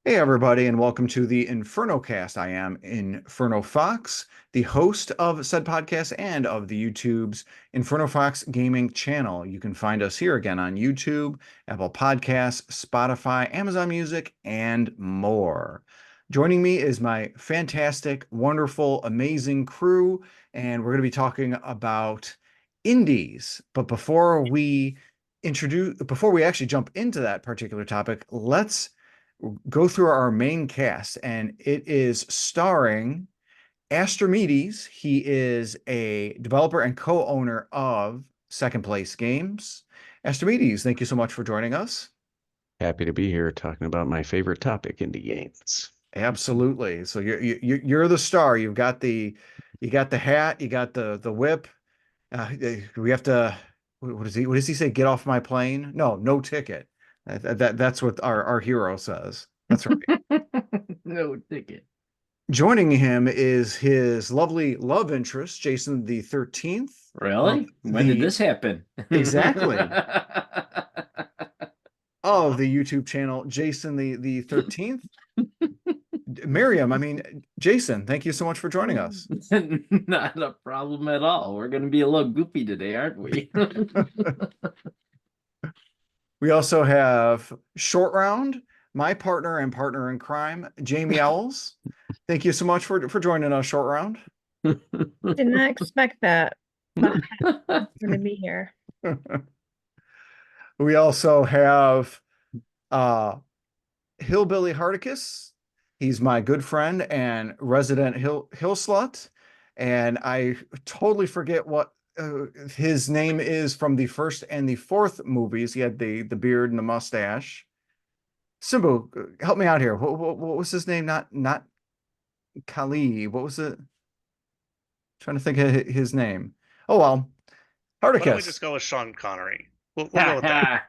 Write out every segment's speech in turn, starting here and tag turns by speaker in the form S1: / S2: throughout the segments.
S1: Hey, everybody, and welcome to the InfernoCast. I am InfernoFox, the host of said podcast and of the YouTube's InfernoFox Gaming channel. You can find us here again on YouTube, Apple Podcasts, Spotify, Amazon Music, and more. Joining me is my fantastic, wonderful, amazing crew, and we're going to be talking about indies. But before we actually jump into that particular topic, let's go through our main cast, and it is starring Astrimedes. He is a developer and co-owner of Second Place Games. Astrimedes, thank you so much for joining us.
S2: Happy to be here talking about my favorite topic, indie games.
S1: Absolutely. So you're the star. You got the hat, you got the whip. We have to. What does he say? Get off my plane? No, no ticket. That's what our hero says. That's right.
S3: No ticket.
S1: Joining him is his lovely love interest, Jason the 13th.
S3: Really? When did this happen?
S1: Exactly. Of the YouTube channel, Jason the 13th. Jason, thank you so much for joining us.
S3: Not a problem at all. We're going to be a little goofy today, aren't we?
S1: We also have Short Round, my partner and partner in crime, Jamie Owls. Thank you so much for joining us, Short Round.
S4: Did not expect that, but I'm going to be here.
S1: We also have Hillbilly Harticus. He's my good friend and resident hill slut, and I totally forget what his name is from the first and the fourth movies. He had the beard and the mustache. Simbu, help me out here. What was his name? Not Kali. What was it? Trying to think of his name. Oh well,
S5: Why don't we
S1: Harticus.
S5: just go with Sean Connery? We'll go with that.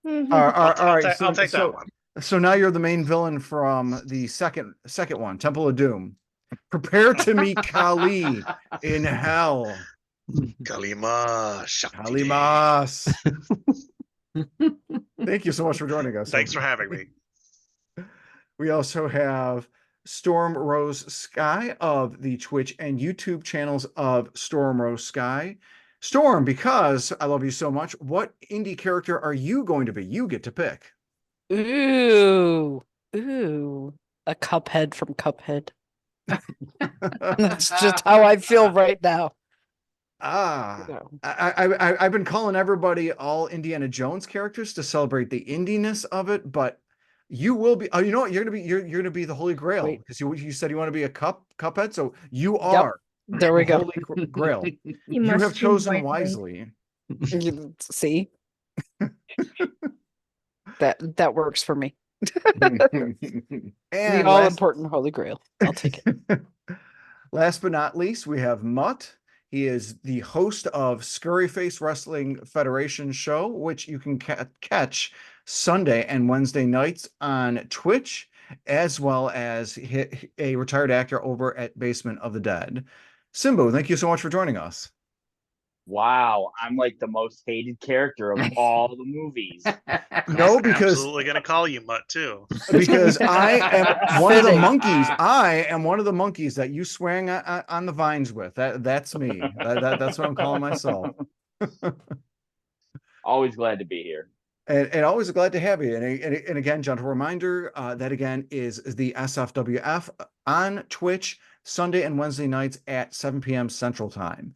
S1: All right.
S5: I'll take that one.
S1: So now you're the main villain from the second one, Temple of Doom. Prepare to meet Kali in hell.
S5: Kalima Shakti.
S1: Kalimas. Thank you so much for joining us.
S5: Thanks for having me.
S1: We also have StormRoseSky of the Twitch and YouTube channels of StormRoseSky. Storm, because I love you so much, what indie character are you going to be? You get to pick.
S6: Ooh, a Cuphead from Cuphead. That's just how I feel right now.
S1: I've been calling everybody all Indiana Jones characters to celebrate the indiness of it, but you will be. Oh, you know what? You're gonna be the Holy Grail because you said you want to be a Cuphead, so you are.
S6: There we go.
S1: Holy Grail. You
S4: must
S1: have
S4: choose
S1: chosen wisely.
S6: See, that works for me.
S1: And
S6: the all important Holy Grail. I'll take it.
S1: Last but not least, we have Mutt. He is the host of Scurryface Wrestling Federation show, which you can catch Sunday and Wednesday nights on Twitch, as well as a retired actor over at Basement of the Dead. Simbu, thank you so much for joining us.
S7: Wow, I'm like the most hated character of all the movies.
S1: No, because
S5: absolutely gonna call you Mutt too.
S1: Because I am one of the monkeys. I am one of the monkeys that you swang on the vines with. That's me. That's what I'm calling myself.
S7: Always glad to be here.
S1: And always glad to have you. And again, gentle reminder, that again is the SFWF on Twitch, Sunday and Wednesday nights at 7 p.m. Central Time.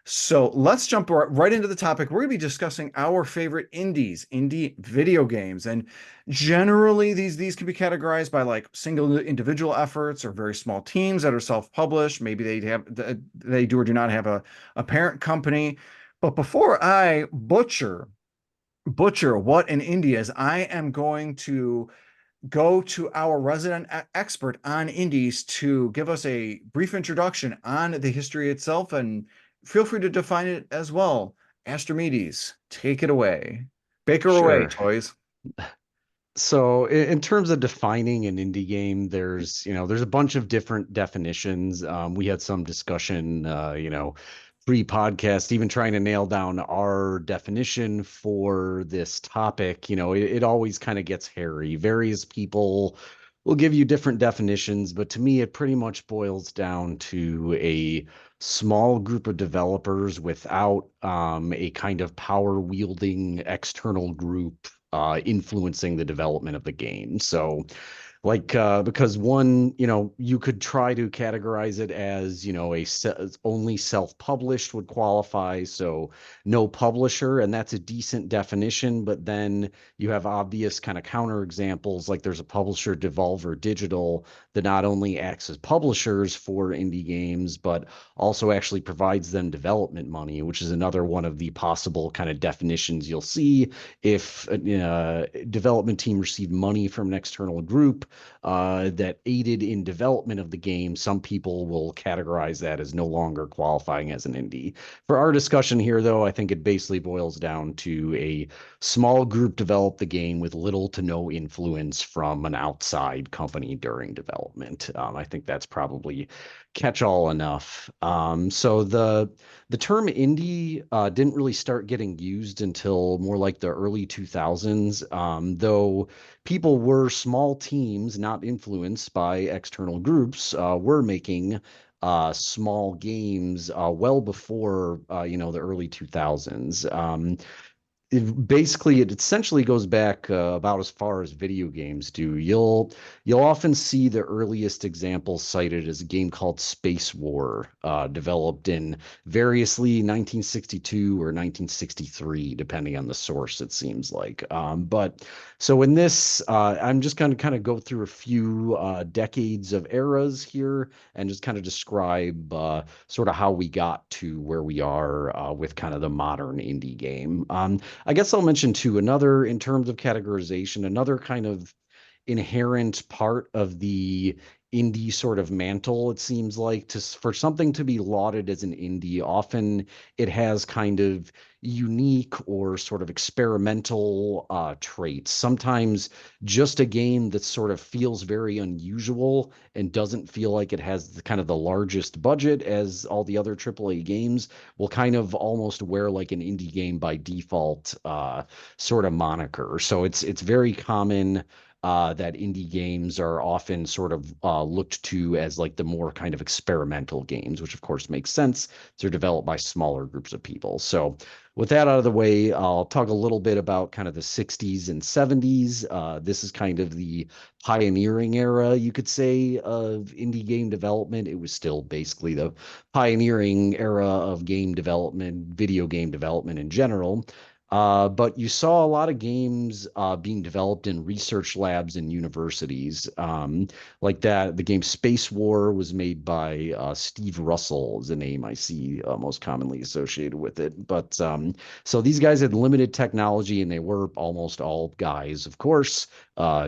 S1: So let's jump right into the topic. We're going to be discussing our favorite indie video games. And generally, these can be categorized by like single individual efforts or very small teams that are self-published. Maybe they do or do not have a parent company. But before I butcher what an indie is, I am going to go to our resident expert on indies to give us a brief introduction on the history itself, and feel free to define it as well. Astrimedes, take it away. Baker away, toys.
S2: So in terms of defining an indie game, there's a bunch of different definitions. We had some discussion, pre-podcast, even trying to nail down our definition for this topic. It always kind of gets hairy. Various people will give you different definitions, but to me, it pretty much boils down to a small group of developers without a kind of power wielding external group influencing the development of the game. So like because one, you could try to categorize it as, only self-published would qualify, so no publisher, and that's a decent definition. But then you have obvious kind of counter examples, like there's a publisher, Devolver Digital, that not only acts as publishers for indie games but also actually provides them development money, which is another one of the possible kind of definitions you'll see. If a development team received money from an external group that aided in development of the game, some people will categorize that as no longer qualifying as an indie. For our discussion here, though, I think it basically boils down to a small group developed the game with little to no influence from an outside company during development. I think that's probably catch-all enough. So the term indie didn't really start getting used until more like the early 2000s, though people were small teams, not influenced by external groups, were making small games well before the early 2000s. It essentially goes back about as far as video games do. You'll often see the earliest examples cited as a game called Space War, developed in variously 1962 or 1963, depending on the source, it seems like. But so in this, I'm just going to kind of go through a few decades of eras here and just kind of describe sort of how we got to where we are with kind of the modern indie game. I guess I'll mention too, in terms of categorization, another kind of inherent part of the indie sort of mantle, it seems like, for something to be lauded as an indie, often it has kind of unique or sort of experimental traits. Sometimes just a game that sort of feels very unusual and doesn't feel like it has kind of the largest budget as all the other AAA games will kind of almost wear like an indie game by default sort of moniker. So it's very common that indie games are often sort of looked to as like the more kind of experimental games, which of course makes sense. They're developed by smaller groups of people. So with that out of the way, I'll talk a little bit about kind of the 60s and 70s. This is kind of the pioneering era, you could say, of indie game development. It was still basically the pioneering era of game development, video game development in general. But you saw a lot of games being developed in research labs and universities. Like that, the game Space War was made by Steve Russell, is a name I see most commonly associated with it. But so these guys had limited technology, and they were almost all guys, of course,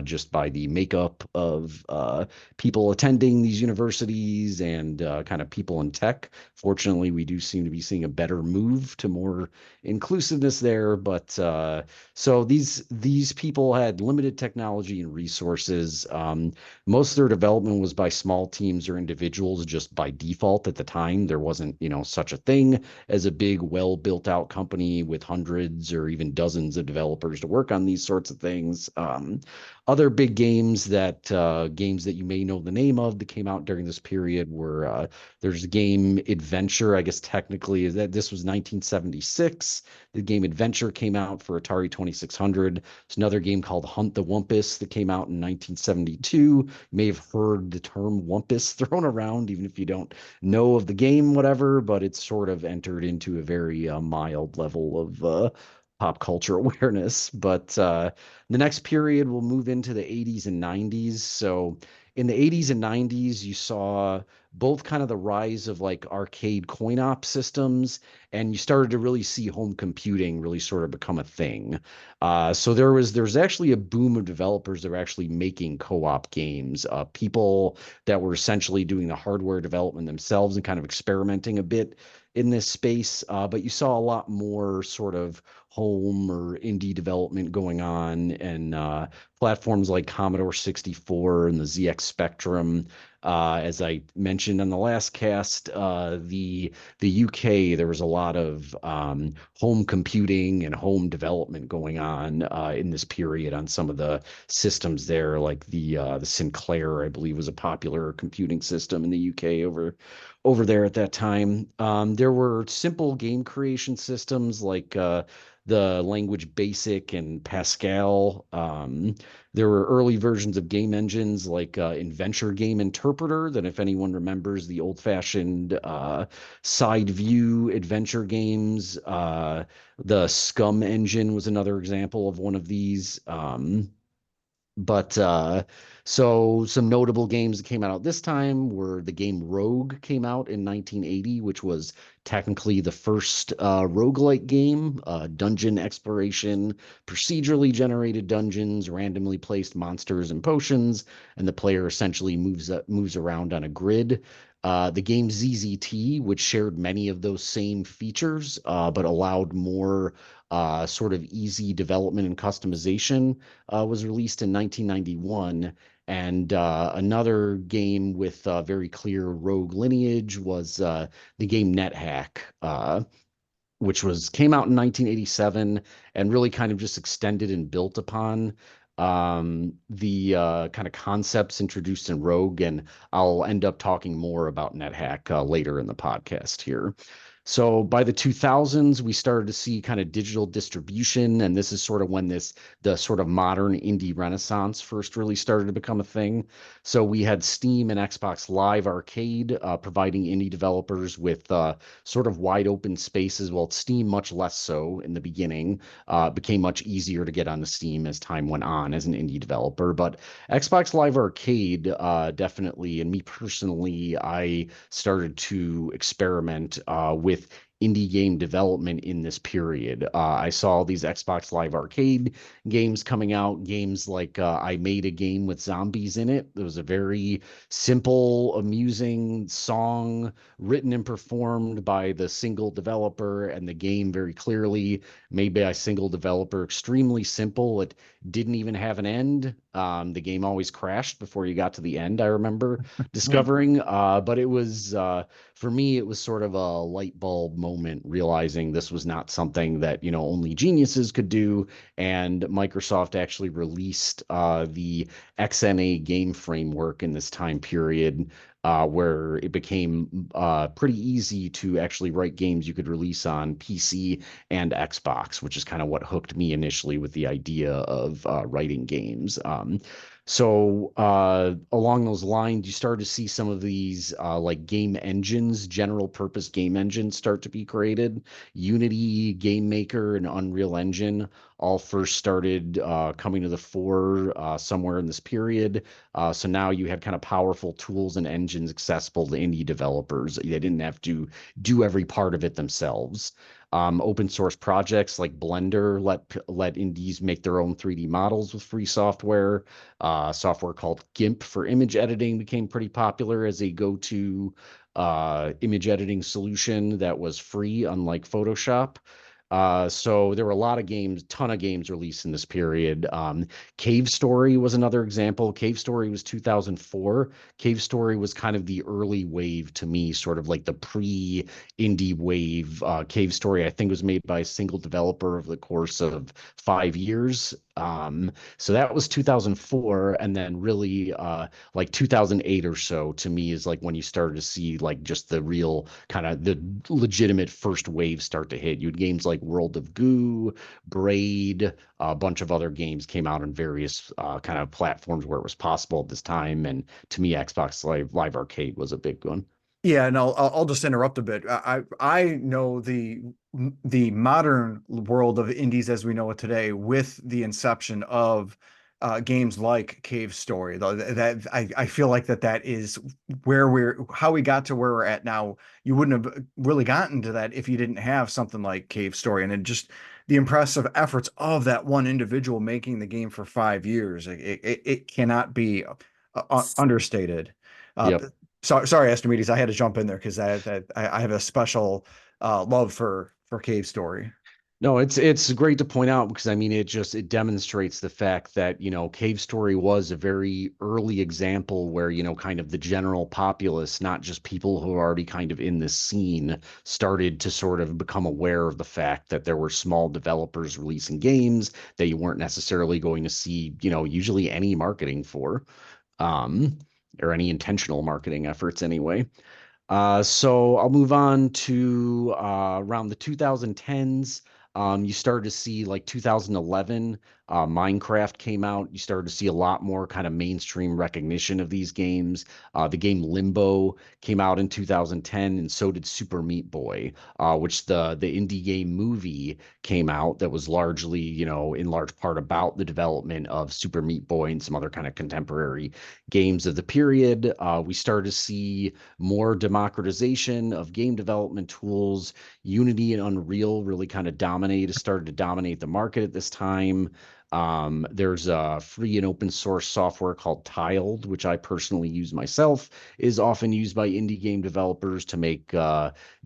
S2: just by the makeup of people attending these universities and kind of people in tech. Fortunately, we do seem to be seeing a better move to more inclusiveness there. But so these people had limited technology and resources. Most of their development was by small teams or individuals just by default at the time. There wasn't, such a thing as a big, well built out company with hundreds or even dozens of developers to work on these sorts of things. Other big games that you may know the name of that came out during this period were there's game Adventure. I guess technically this was 1976. The game Adventure came out for Atari 2600. There's another game called Hunt the Wumpus that came out in 1972. You may have heard the term Wumpus thrown around, even if you don't know of the game, whatever, but it's sort of entered into a very mild level of pop culture awareness. But the next period will move into the 80s and 90s. So in the 80s and 90s, you saw both kind of the rise of like arcade coin-op systems, and you started to really see home computing really sort of become a thing. So there's actually a boom of developers that were actually making co-op games, people that were essentially doing the hardware development themselves and kind of experimenting a bit in this space. But you saw a lot more sort of home or indie development going on, and platforms like Commodore 64 and the ZX Spectrum As I mentioned on the last cast, the UK, there was a lot of home computing and home development going on in this period on some of the systems there, like the Sinclair, I believe, was a popular computing system in the UK over there at that time. There were simple game creation systems like the language BASIC and Pascal. There were early versions of game engines like Adventure Game Interpreter, that if anyone remembers the old-fashioned side view adventure games. The Scum engine was another example of one of these. But so some notable games that came out this time were the game Rogue came out in 1980, which was technically the first roguelike game, dungeon exploration, procedurally generated dungeons, randomly placed monsters and potions, and the player essentially moves around on a grid. The game ZZT, which shared many of those same features, but allowed more sort of easy development and customization, was released in 1991. And another game with very clear rogue lineage was the game NetHack, which came out in 1987 and really kind of just extended and built upon the kind of concepts introduced in Rogue. And I'll end up talking more about NetHack later in the podcast here. So by the 2000s, we started to see kind of digital distribution, and this is sort of when the sort of modern indie renaissance first really started to become a thing. So we had Steam and Xbox Live Arcade providing indie developers with sort of wide open spaces. Well, Steam much less so in the beginning. Became much easier to get onto Steam as time went on as an indie developer. But Xbox Live Arcade definitely, and me personally, I started to experiment with indie game development in this period. I saw these Xbox Live Arcade games coming out, games like I made a game with zombies in it. It was a very simple, amusing song written and performed by the single developer, and the game very clearly made by a single developer, extremely simple. It didn't even have an end. The game always crashed before you got to the end, I remember discovering. But it was, for me, it was sort of a light bulb moment, realizing this was not something that, only geniuses could do. And Microsoft actually released the XNA game framework in this time period, where it became pretty easy to actually write games you could release on PC and Xbox, which is kind of what hooked me initially with the idea of writing games. So along those lines, you start to see some of these like game engines, general purpose game engines start to be created. Unity, Game Maker, and Unreal Engine all first started coming to the fore somewhere in this period. So now you had kind of powerful tools and engines accessible to indie developers. They didn't have to do every part of it themselves. Open source projects like Blender let indies make their own 3D models with free software. Software called GIMP for image editing became pretty popular as a go-to image editing solution that was free, unlike Photoshop. So there were a lot of games, ton of games released in this period. Cave Story was another example. Cave Story was 2004. Cave Story was kind of the early wave to me, sort of like the pre-indie wave. Cave Story, I think, was made by a single developer over the course of 5 years. So that was 2004, and then really like 2008 or so to me is like when you started to see like just the real kind of the legitimate first wave start to hit. You had games like World of Goo, Braid, a bunch of other games came out on various kind of platforms where it was possible at this time, and to me, Xbox Live Arcade was a big one.
S1: Yeah, and I'll just interrupt a bit. I know the modern world of indies as we know it today with the inception of games like Cave Story. That I feel like that is how we got to where we're at now. You wouldn't have really gotten to that if you didn't have something like Cave Story, and it just the impressive efforts of that one individual making the game for 5 years. It cannot be understated.
S2: Yep.
S1: Sorry, Astrimedes, I had to jump in there because I have a special love for Cave Story.
S2: No, it's great to point out because I mean it demonstrates the fact that, Cave Story was a very early example where, kind of the general populace, not just people who are already kind of in this scene, started to sort of become aware of the fact that there were small developers releasing games that you weren't necessarily going to see, usually any marketing for, um, or any intentional marketing efforts anyway. So I'll move on to around the 2010s. You started to see like 2011, Minecraft came out. You started to see a lot more kind of mainstream recognition of these games. The game Limbo came out in 2010, and so did Super Meat Boy, which the indie game movie came out that was largely, in large part about the development of Super Meat Boy and some other kind of contemporary games of the period. We started to see more democratization of game development tools. Unity and Unreal really kind of started to dominate the market at this time. There's a free and open source software called Tiled, which I personally use myself, is often used by indie game developers to make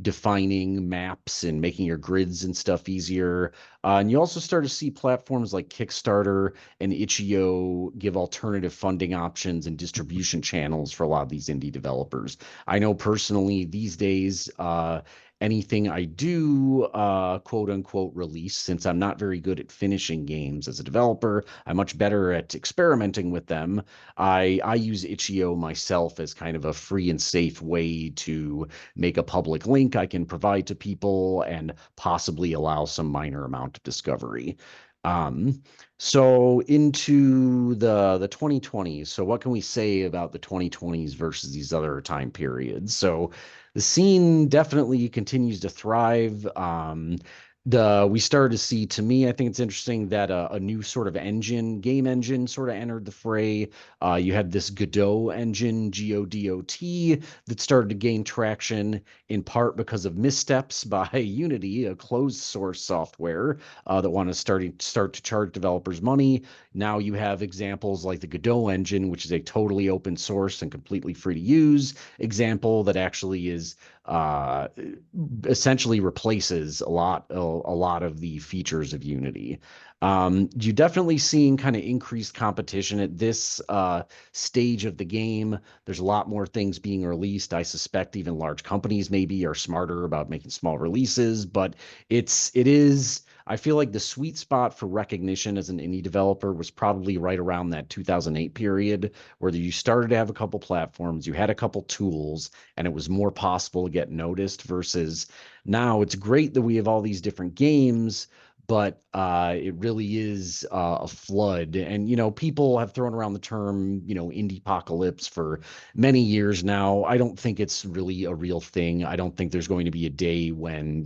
S2: defining maps and making your grids and stuff easier. And you also start to see platforms like Kickstarter and Itch.io give alternative funding options and distribution channels for a lot of these indie developers. I know personally these days, anything I do, quote unquote, release, since I'm not very good at finishing games as a developer, I'm much better at experimenting with them. I use Itch.io myself as kind of a free and safe way to make a public link I can provide to people and possibly allow some minor amount of discovery. Um, so into the 2020s. So what can we say about the 2020s versus these other time periods? So the scene definitely continues to thrive. We started to see, to me, I think it's interesting that a new sort of game engine sort of entered the fray. You had this Godot engine, Godot, that started to gain traction in part because of missteps by Unity, a closed source software that want to start to charge developers money. Now you have examples like the Godot engine, which is a totally open source and completely free to use example that actually is uh, essentially replaces a lot of the features of Unity. You definitely seeing kind of increased competition at this stage of the game. There's a lot more things being released. I suspect even large companies maybe are smarter about making small releases, but it is. I feel like the sweet spot for recognition as an indie developer was probably right around that 2008 period, where you started to have a couple platforms, you had a couple tools, and it was more possible to get noticed versus now. It's great that we have all these different games, but it really is a flood. And, people have thrown around the term, indie apocalypse for many years now. I don't think it's really a real thing. I don't think there's going to be a day when,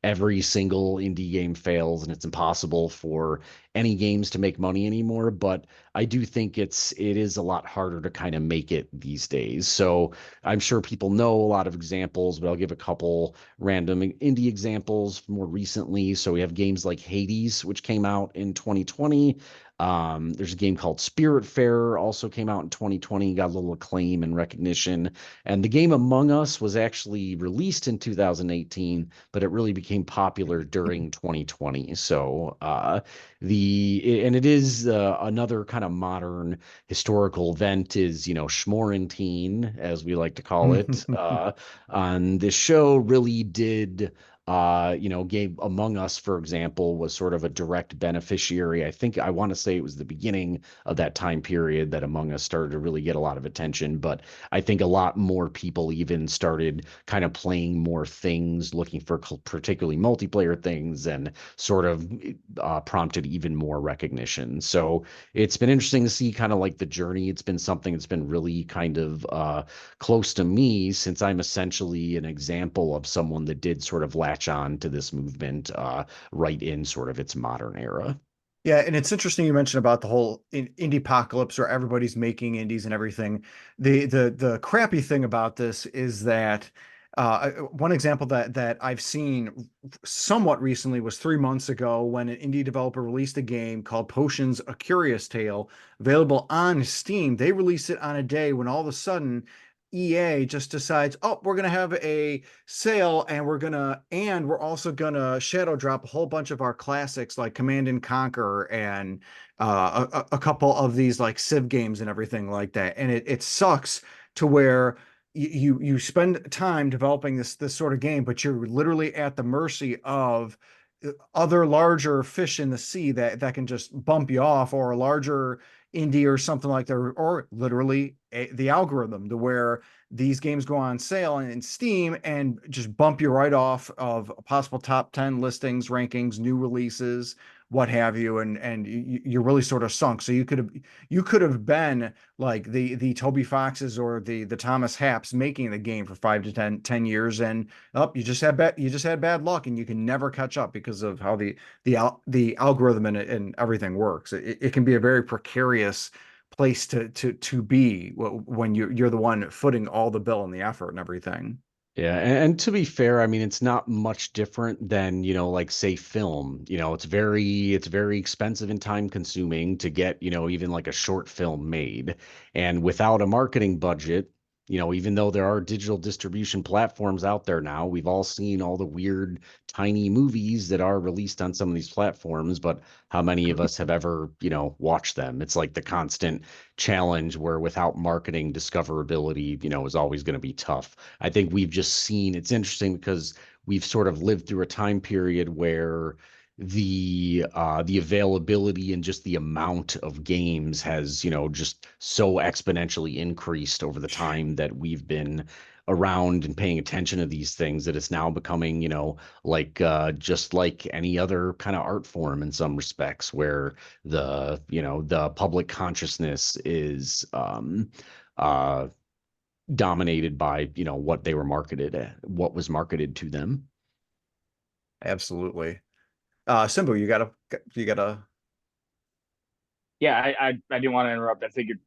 S2: every single indie game fails and it's impossible for any games to make money anymore. But I do think it is a lot harder to kind of make it these days. So I'm sure people know a lot of examples, but I'll give a couple random indie examples more recently. So we have games like Hades, which came out in 2020. There's a game called Spiritfarer, also came out in 2020, got a little acclaim and recognition. And the game Among Us was actually released in 2018, but it really became popular during 2020. So and it is another kind of modern historical event is, Schmorantine, as we like to call it. On this show really did Game Among Us, for example, was sort of a direct beneficiary. I want to say it was the beginning of that time period that Among Us started to really get a lot of attention. But I think a lot more people even started kind of playing more things, looking for particularly multiplayer things, and sort of prompted even more recognition. So it's been interesting to see kind of like the journey. It's been something that's been really kind of close to me since I'm essentially an example of someone that did sort of latch on to this movement right in sort of its modern era.
S1: Yeah, and it's interesting you mentioned about the whole indie apocalypse where everybody's making indies and everything. The crappy thing about this is that one example that I've seen somewhat recently was 3 months ago when an indie developer released a game called Potions: A Curious Tale, available on Steam. They released it on a day when all of a sudden EA just decides, oh, we're gonna have a sale, and we're also gonna shadow drop a whole bunch of our classics like Command and Conquer and a couple of these like Civ games and everything like that. And it sucks to where you spend time developing this sort of game, but you're literally at the mercy of other larger fish in the sea that can just bump you off, or a larger indie or something like that, or literally the algorithm, to where these games go on sale in Steam and just bump you right off of possible top 10 listings, rankings, new releases, what have you, and you're really sort of sunk. So you could have been like the Toby Foxes or the Thomas Happs making the game for 5 to 10 years, and you just had bad luck, and you can never catch up because of how the algorithm and everything works. It can be a very precarious place to be when you're the one footing all the bill and the effort and everything.
S2: Yeah, and to be fair, I mean, it's not much different than, like say film. It's very expensive and time consuming to get, even like a short film made. And without a marketing budget, even though there are digital distribution platforms out there now, we've all seen all the weird tiny movies that are released on some of these platforms, but how many of us have ever, watched them? It's like the constant challenge where without marketing, discoverability, is always going to be tough. I think we've just seen, it's interesting because we've sort of lived through a time period where the availability and just the amount of games has, just so exponentially increased over the time that we've been around and paying attention to these things, that it's now becoming, like just like any other kind of art form in some respects, where the public consciousness is dominated by, what was marketed to them.
S1: Absolutely. Simbu, you gotta.
S7: Yeah, I didn't want to interrupt. I figured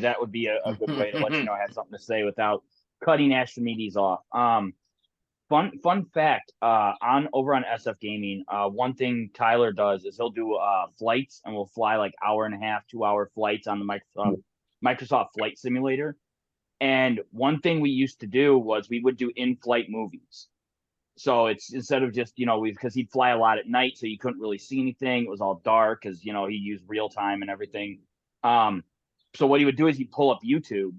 S7: that would be a good way to let you know I had something to say without cutting Astrimedes off. Fun fact, over on SF Gaming, one thing Tyler does is he'll do flights, and we'll fly like 1.5, 2 hour flights on the Microsoft Flight Simulator. And one thing we used to do was we would do in-flight movies. So it's instead of just, because he'd fly a lot at night, so you couldn't really see anything. It was all dark because, he used real time and everything. So what he would do is he'd pull up YouTube,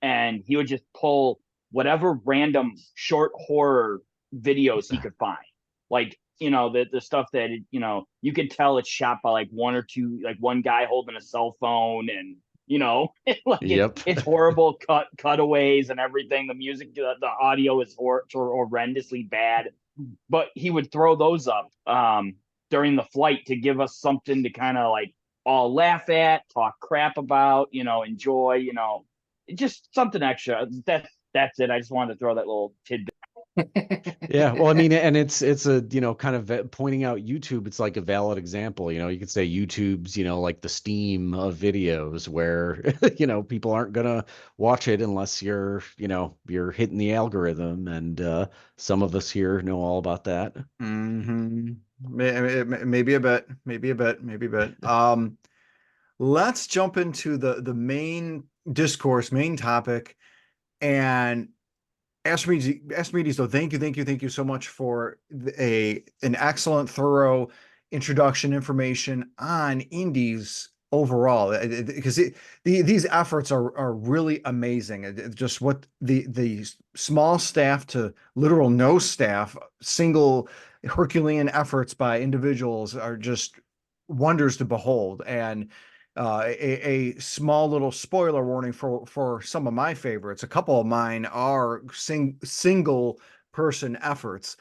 S7: and he would just pull whatever random short horror videos he could find. Like, the stuff that, you could tell it's shot by like one or two, like one guy holding a cell phone, and, like
S2: Yep.
S7: it's horrible cutaways and everything. The music, the audio is horrendously bad, but he would throw those up during the flight to give us something to kind of like all laugh at, talk crap about, enjoy, just something extra. That's it. I just wanted to throw that little tidbit.
S2: Yeah, well, I mean, and it's a, kind of pointing out YouTube, it's like a valid example. You could say YouTube's, like the Steam of videos, where people aren't gonna watch it unless you're hitting the algorithm, and some of us here know all about that.
S1: Mm-hmm. Maybe a bit. Let's jump into the main discourse, main topic, and Astrimedes, though, thank you so much for an excellent, thorough introduction information on indies overall, because these efforts are really amazing. Just what the small staff to literal no staff, single Herculean efforts by individuals are just wonders to behold. And a small little spoiler warning for some of my favorites. A couple of mine are single person efforts,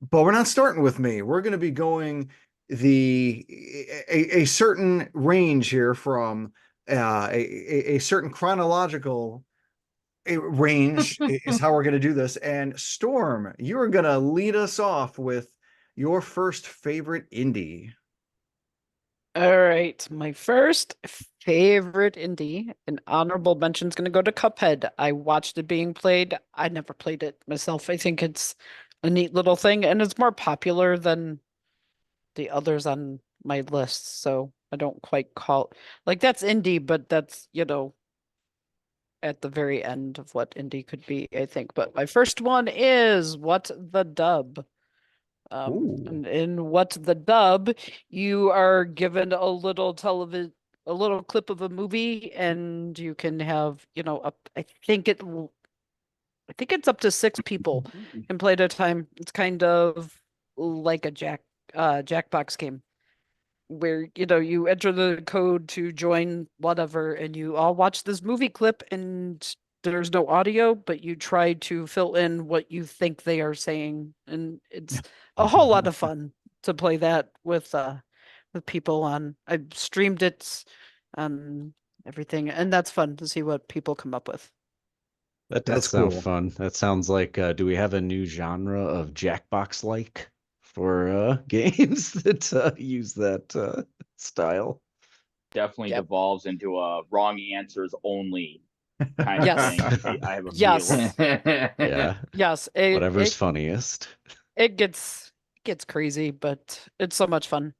S1: but we're not starting with me. We're going to be going a certain range here from a certain chronological range is how we're going to do this. And Storm, you are going to lead us off with your first favorite indie.
S6: All right, my first favorite indie, an honorable mention, is going to go to Cuphead. I watched it being played. I never played it myself. I think it's a neat little thing, and it's more popular than the others on my list, so I don't quite call like that's indie, but that's at the very end of what indie could be, I think. But my first one is What the Dub.
S1: Ooh.
S6: And in What the Dub, you are given a little a little clip of a movie, and you can have, I think it's up to 6 people can play at a time. It's kind of like a Jackbox game where, you enter the code to join whatever, and you all watch this movie clip, and there's no audio, but you try to fill in what you think they are saying, and it's a whole lot of fun to play that with people on. I streamed it, everything, and that's fun to see what people come up with.
S2: That does
S1: That's
S2: sound
S1: cool.
S2: fun. That sounds like, do we have a new genre of Jackbox-like for games that use that style?
S7: Definitely
S6: Yep.
S7: devolves into a wrong answers only kind of
S6: Yes.
S7: thing. I have a
S6: Yes.
S7: feeling.
S2: Yeah,
S6: Yes,
S2: whatever's funniest.
S6: it gets crazy, but it's so much fun.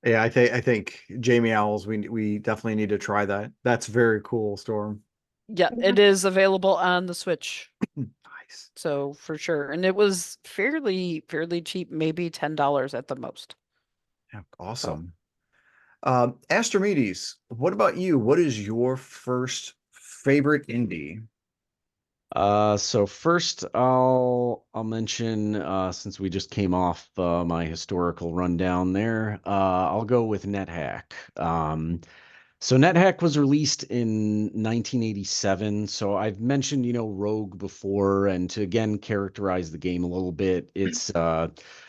S1: Yeah, I think Jamie Owls, we definitely need to try that. That's very cool, Storm.
S6: Yeah, it is available on the Switch,
S1: Nice.
S6: so for sure. And it was fairly cheap, maybe $10 at the most.
S1: Yeah, awesome. Astrimedes, what about you? What is your first favorite indie?
S2: So first I'll mention, since we just came off my historical rundown there, I'll go with NetHack. So NetHack was released in 1987. So I've mentioned, Rogue before, and to again characterize the game a little bit, it's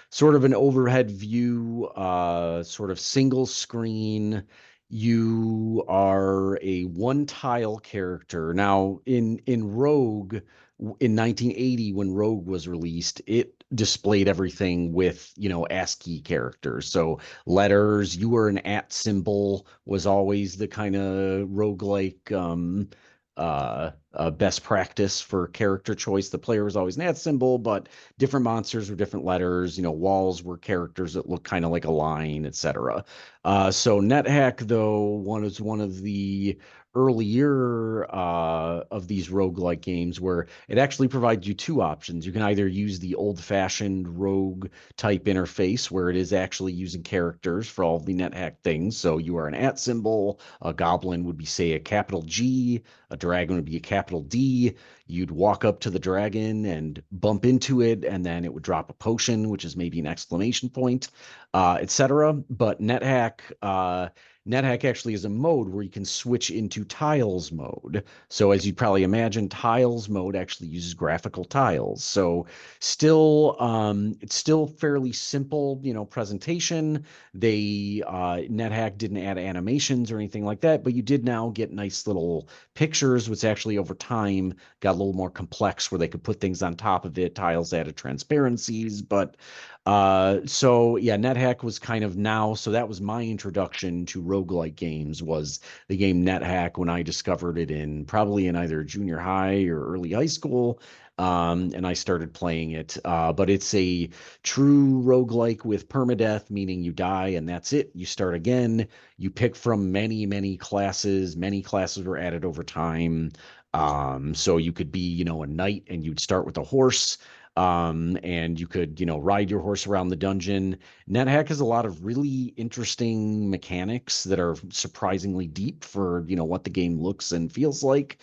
S2: sort of an overhead view, sort of single screen. You are a one tile character. Now in Rogue in 1980, when Rogue was released, it displayed everything with, ASCII characters. So letters, you were an @ symbol was always the kind of roguelike best practice for character choice. The player was always an @ symbol, but different monsters were different letters. Walls were characters that look kind of like a line, etc. So NetHack, though, was one of the earlier of these roguelike games where it actually provides you two options. You can either use the old-fashioned rogue type interface where it is actually using characters for all the NetHack things. So you are an @ symbol, a goblin would be, say, a capital G, a dragon would be a capital D. You'd walk up to the dragon and bump into it, and then it would drop a potion, which is maybe an exclamation point, etc. But NetHack actually is a mode where you can switch into tiles mode. So as you'd probably imagine, tiles mode actually uses graphical tiles. So it's still fairly simple, presentation. NetHack didn't add animations or anything like that, but you did now get nice little pictures, which actually over time got a little more complex where they could put things on top of it. Tiles added transparencies, but so yeah, NetHack was kind of now, so that was my introduction to roguelike games, was the game NetHack when I discovered it probably in either junior high or early high school. And I started playing it. But it's a true roguelike with permadeath, meaning you die and that's it. You start again. You pick from many, many classes. Many classes were added over time. So you could be, a knight and you'd start with a horse. And you could, ride your horse around the dungeon. NetHack has a lot of really interesting mechanics that are surprisingly deep for, what the game looks and feels like.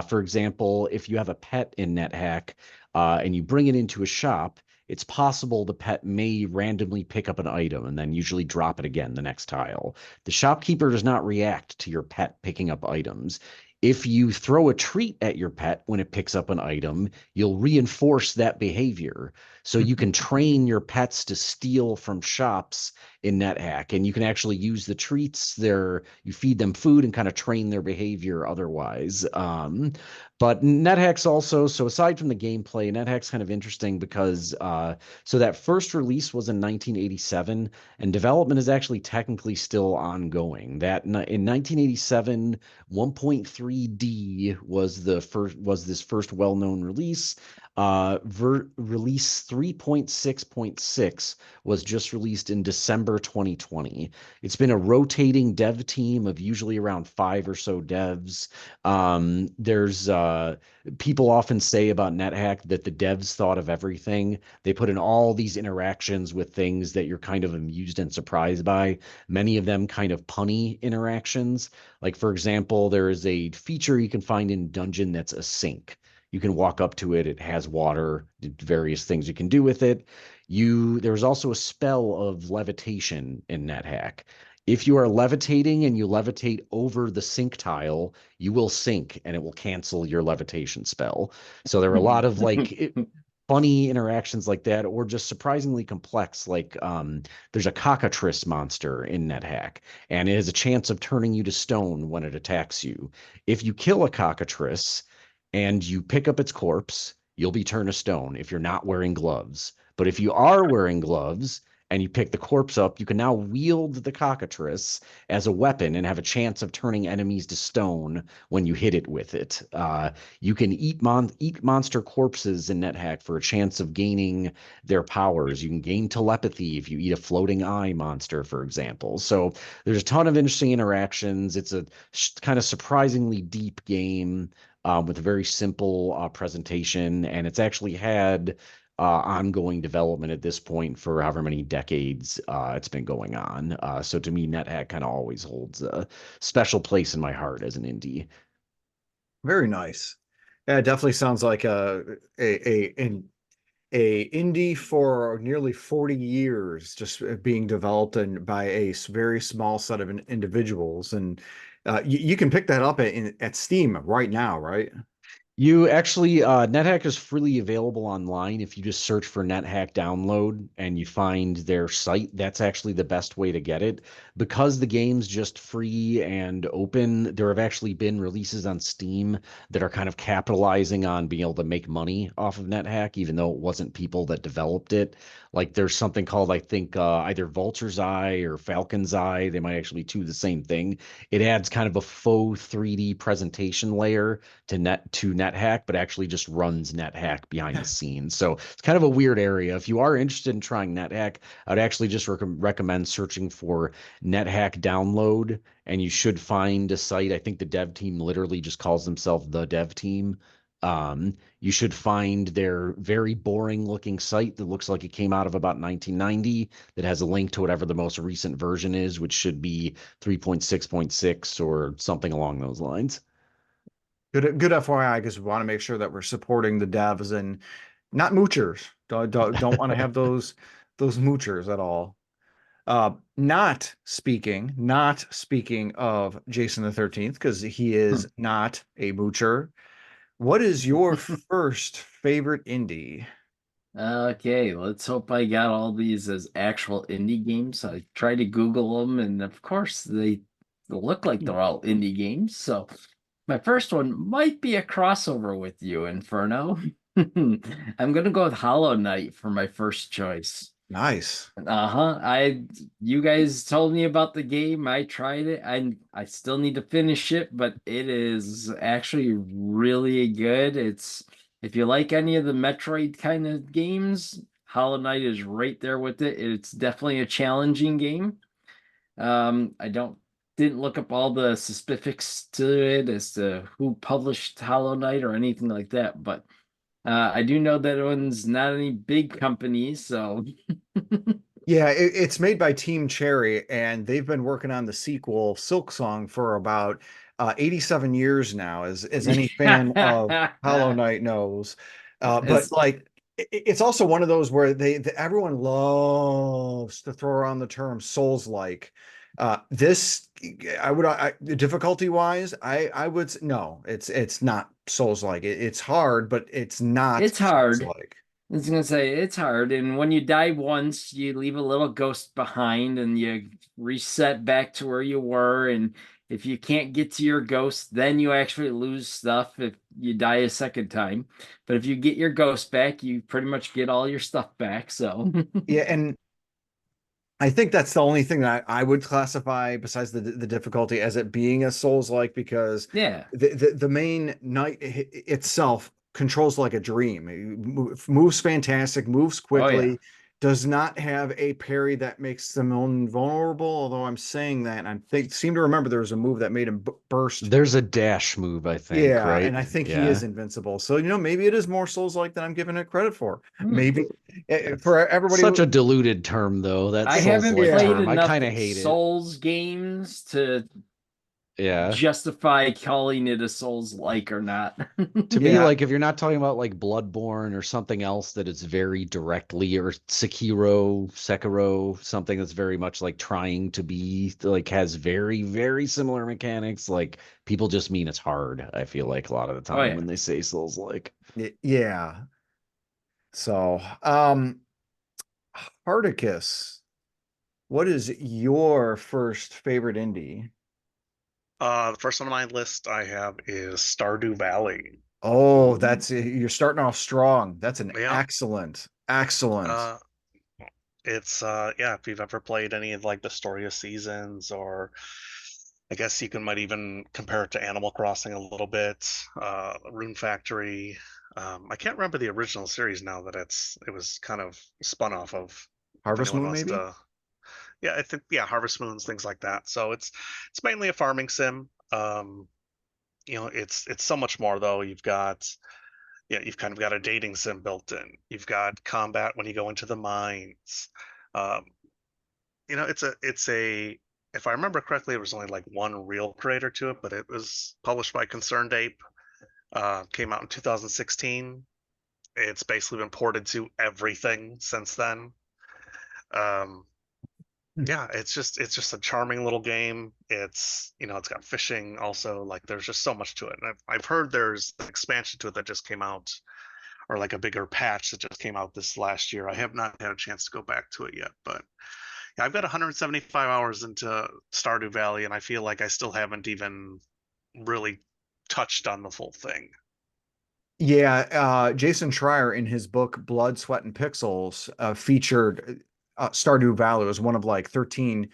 S2: For example, if you have a pet in NetHack, and you bring it into a shop, it's possible the pet may randomly pick up an item and then usually drop it again the next tile. The shopkeeper does not react to your pet picking up items. If you throw a treat at your pet when it picks up an item, you'll reinforce that behavior. So you can train your pets to steal from shops in NetHack, and you can actually use the treats there. You feed them food and kind of train their behavior otherwise. But NetHack's also, so aside from the gameplay, NetHack's kind of interesting because so that first release was in 1987, and development is actually technically still ongoing. That in 1987, 1.3D was this first well-known release. Release 3.6.6 was just released in December 2020. It's been a rotating dev team of usually around 5 or so devs. There's people often say about NetHack that the devs thought of everything. They put in all these interactions with things that you're kind of amused and surprised by. Many of them kind of punny interactions. Like, for example, there is a feature you can find in Dungeon that's a sink. You can walk up to it. It has water, various things you can do with it. There's also a spell of levitation in NetHack. If you are levitating and you levitate over the sink tile, you will sink and it will cancel your levitation spell. So there are a lot of funny interactions like that, or just surprisingly complex. Like there's a cockatrice monster in NetHack, and it has a chance of turning you to stone when it attacks you. If you kill a cockatrice and you pick up its corpse, you'll be turned to stone if you're not wearing gloves. But if you are wearing gloves and you pick the corpse up, you can now wield the cockatrice as a weapon and have a chance of turning enemies to stone when you hit it with it. You can eat monster corpses in NetHack for a chance of gaining their powers. You can gain telepathy if you eat a floating eye monster, for example. So there's a ton of interesting interactions. It's a kind of surprisingly deep game with a very simple presentation, and it's actually had ongoing development at this point for however many decades it's been going on. So to me, NetHack kind of always holds a special place in my heart as an indie.
S1: Very nice. Yeah, it definitely sounds like an indie for nearly 40 years, just being developed and by a very small set of individuals. And you can pick that up at Steam right now, right?
S2: You actually, NetHack is freely available online. If you just search for NetHack download and you find their site, that's actually the best way to get it. Because the game's just free and open, there have actually been releases on Steam that are kind of capitalizing on being able to make money off of NetHack, even though it wasn't people that developed it. Like there's something called, I think, either Vulture's Eye or Falcon's Eye. They might actually do the same thing. It adds kind of a faux 3D presentation layer to NetHack, but actually just runs NetHack behind the scenes. So it's kind of a weird area. If you are interested in trying NetHack, I'd actually just recommend searching for NetHack download, and you should find a site. I think the dev team literally just calls themselves the dev team. You should find their very boring looking site that looks like it came out of about 1990 that has a link to whatever the most recent version is, which should be 3.6.6 or something along those lines.
S1: Good FYI, because we want to make sure that we're supporting the devs and not moochers. Don't want to have those moochers at all. Not speaking of Jason the 13th, because he is not a moocher. What is your first favorite indie?
S3: Okay, let's hope I got all these as actual indie games. I tried to Google them, and of course, they look like they're all indie games. So my first one might be a crossover with you, Inferno. I'm gonna go with Hollow Knight for my first choice.
S1: Nice.
S3: You guys told me about the game. I tried it. I still need to finish it, but it is actually really good. If you like any of the Metroid kind of games, Hollow Knight is right there with it. It's definitely a challenging game. I didn't look up all the specifics to it as to who published Hollow Knight or anything like that, but I do know that one's not any big companies, so
S1: Yeah, it's made by Team Cherry, and they've been working on the sequel, Silk Song, for about 87 years now, as any fan of Hollow Knight knows. But like, it's also one of those where everyone loves to throw around the term Souls-like. This, difficulty wise, I would no, it's not Souls-like. It's hard, but it's not.
S3: It's hard.
S1: Souls-like.
S3: I was gonna say it's hard, and when you die once, you leave a little ghost behind, and you reset back to where you were. And if you can't get to your ghost, then you actually lose stuff if you die a second time. But if you get your ghost back, you pretty much get all your stuff back. So
S1: Yeah, and I think that's the only thing that I would classify besides the difficulty as it being a Souls-like, because
S3: yeah,
S1: the main knight itself controls like a dream. It moves fantastic, moves quickly, does not have a parry that makes them invulnerable. Although I'm saying that, and seem to remember there was a move that made him burst.
S2: There's a dash move, I think,
S1: Yeah,
S2: right?
S1: and I think he
S2: Yeah.
S1: is invincible. So, maybe it is more Souls-like than I'm giving it credit for. Maybe for everybody.
S2: Such a diluted term, though. That
S3: I haven't
S2: Souls-like
S3: played
S2: term. I
S3: enough
S2: kind of hate it.
S3: Souls games to
S2: Yeah.
S3: justify calling it a Souls-like or not.
S2: To me, like, if you're not talking about like Bloodborne or something else that is very directly, or Sekiro, something that's very much like trying to be like, has very, very similar mechanics, like people just mean it's hard. I feel like a lot of the time when they say Souls-like.
S1: Yeah. So, Harticus, what is your first favorite indie?
S5: The first one on my list I have is Stardew Valley.
S1: Oh, you're starting off strong. That's an
S5: Yeah.
S1: excellent.
S5: It's if you've ever played any of like the Story of Seasons, or I guess you might even compare it to Animal Crossing a little bit, Rune Factory. I can't remember the original series now that it was kind of spun off of.
S1: Harvest Moon, maybe?
S5: Yeah, I think Harvest Moons, things like that. So it's mainly a farming sim. It's so much more though. You've kind of got a dating sim built in. You've got combat when you go into the mines. It's a if I remember correctly, it was only like one real creator to it, but it was published by Concerned Ape. Came out in 2016. It's basically been ported to everything since then. It's just a charming little game. It's got fishing also. Like there's just so much to it. And I've heard there's an expansion to it that just came out, or like a bigger patch that just came out this last year. I have not had a chance to go back to it yet, but yeah, I've got 175 hours into Stardew Valley, and I feel like I still haven't even really touched on the full thing.
S1: Yeah, Jason Schreier in his book Blood, Sweat, and Pixels featured Stardew Valley. It was one of like 13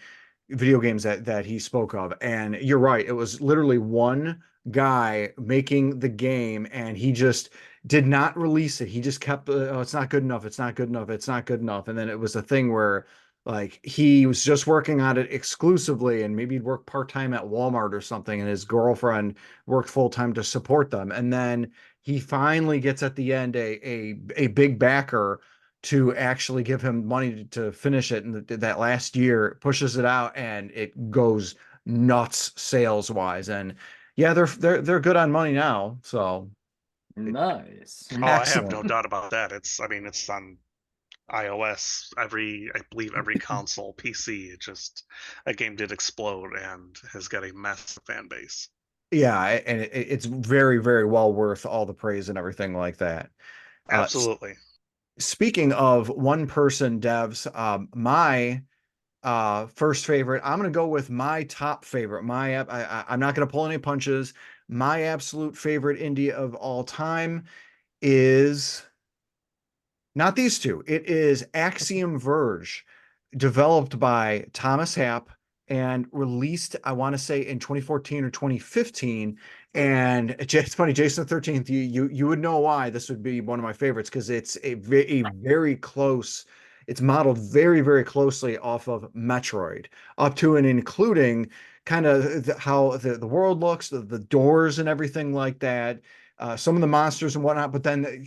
S1: video games that he spoke of. And you're right, it was literally one guy making the game, and he just did not release it. He just kept, oh, it's not good enough, it's not good enough, it's not good enough. And then it was a thing where like he was just working on it exclusively, and maybe he'd work part-time at Walmart or something, and his girlfriend worked full-time to support them. And then he finally gets at the end a big backer to actually give him money to finish it. And that last year pushes it out, and it goes nuts sales wise. And yeah, they're good on money now. So
S3: nice.
S5: Oh, I have no doubt about that. It's on iOS, I believe every console, PC. That game did explode and has got a massive fan base.
S1: Yeah, and it's very, very well worth all the praise and everything like that.
S5: Absolutely.
S1: Speaking of one-person devs, my first favorite, I'm going to go with my top favorite. I'm not going to pull any punches. My absolute favorite indie of all time is not these two. It is Axiom Verge, developed by Thomas Happ and released, I want to say, in 2014 or 2015. And it's funny, Jason the 13th, you would know why this would be one of my favorites, because it's a very close, it's modeled very, very closely off of Metroid, up to and including kind of how the world looks, the doors and everything like that, some of the monsters and whatnot. But then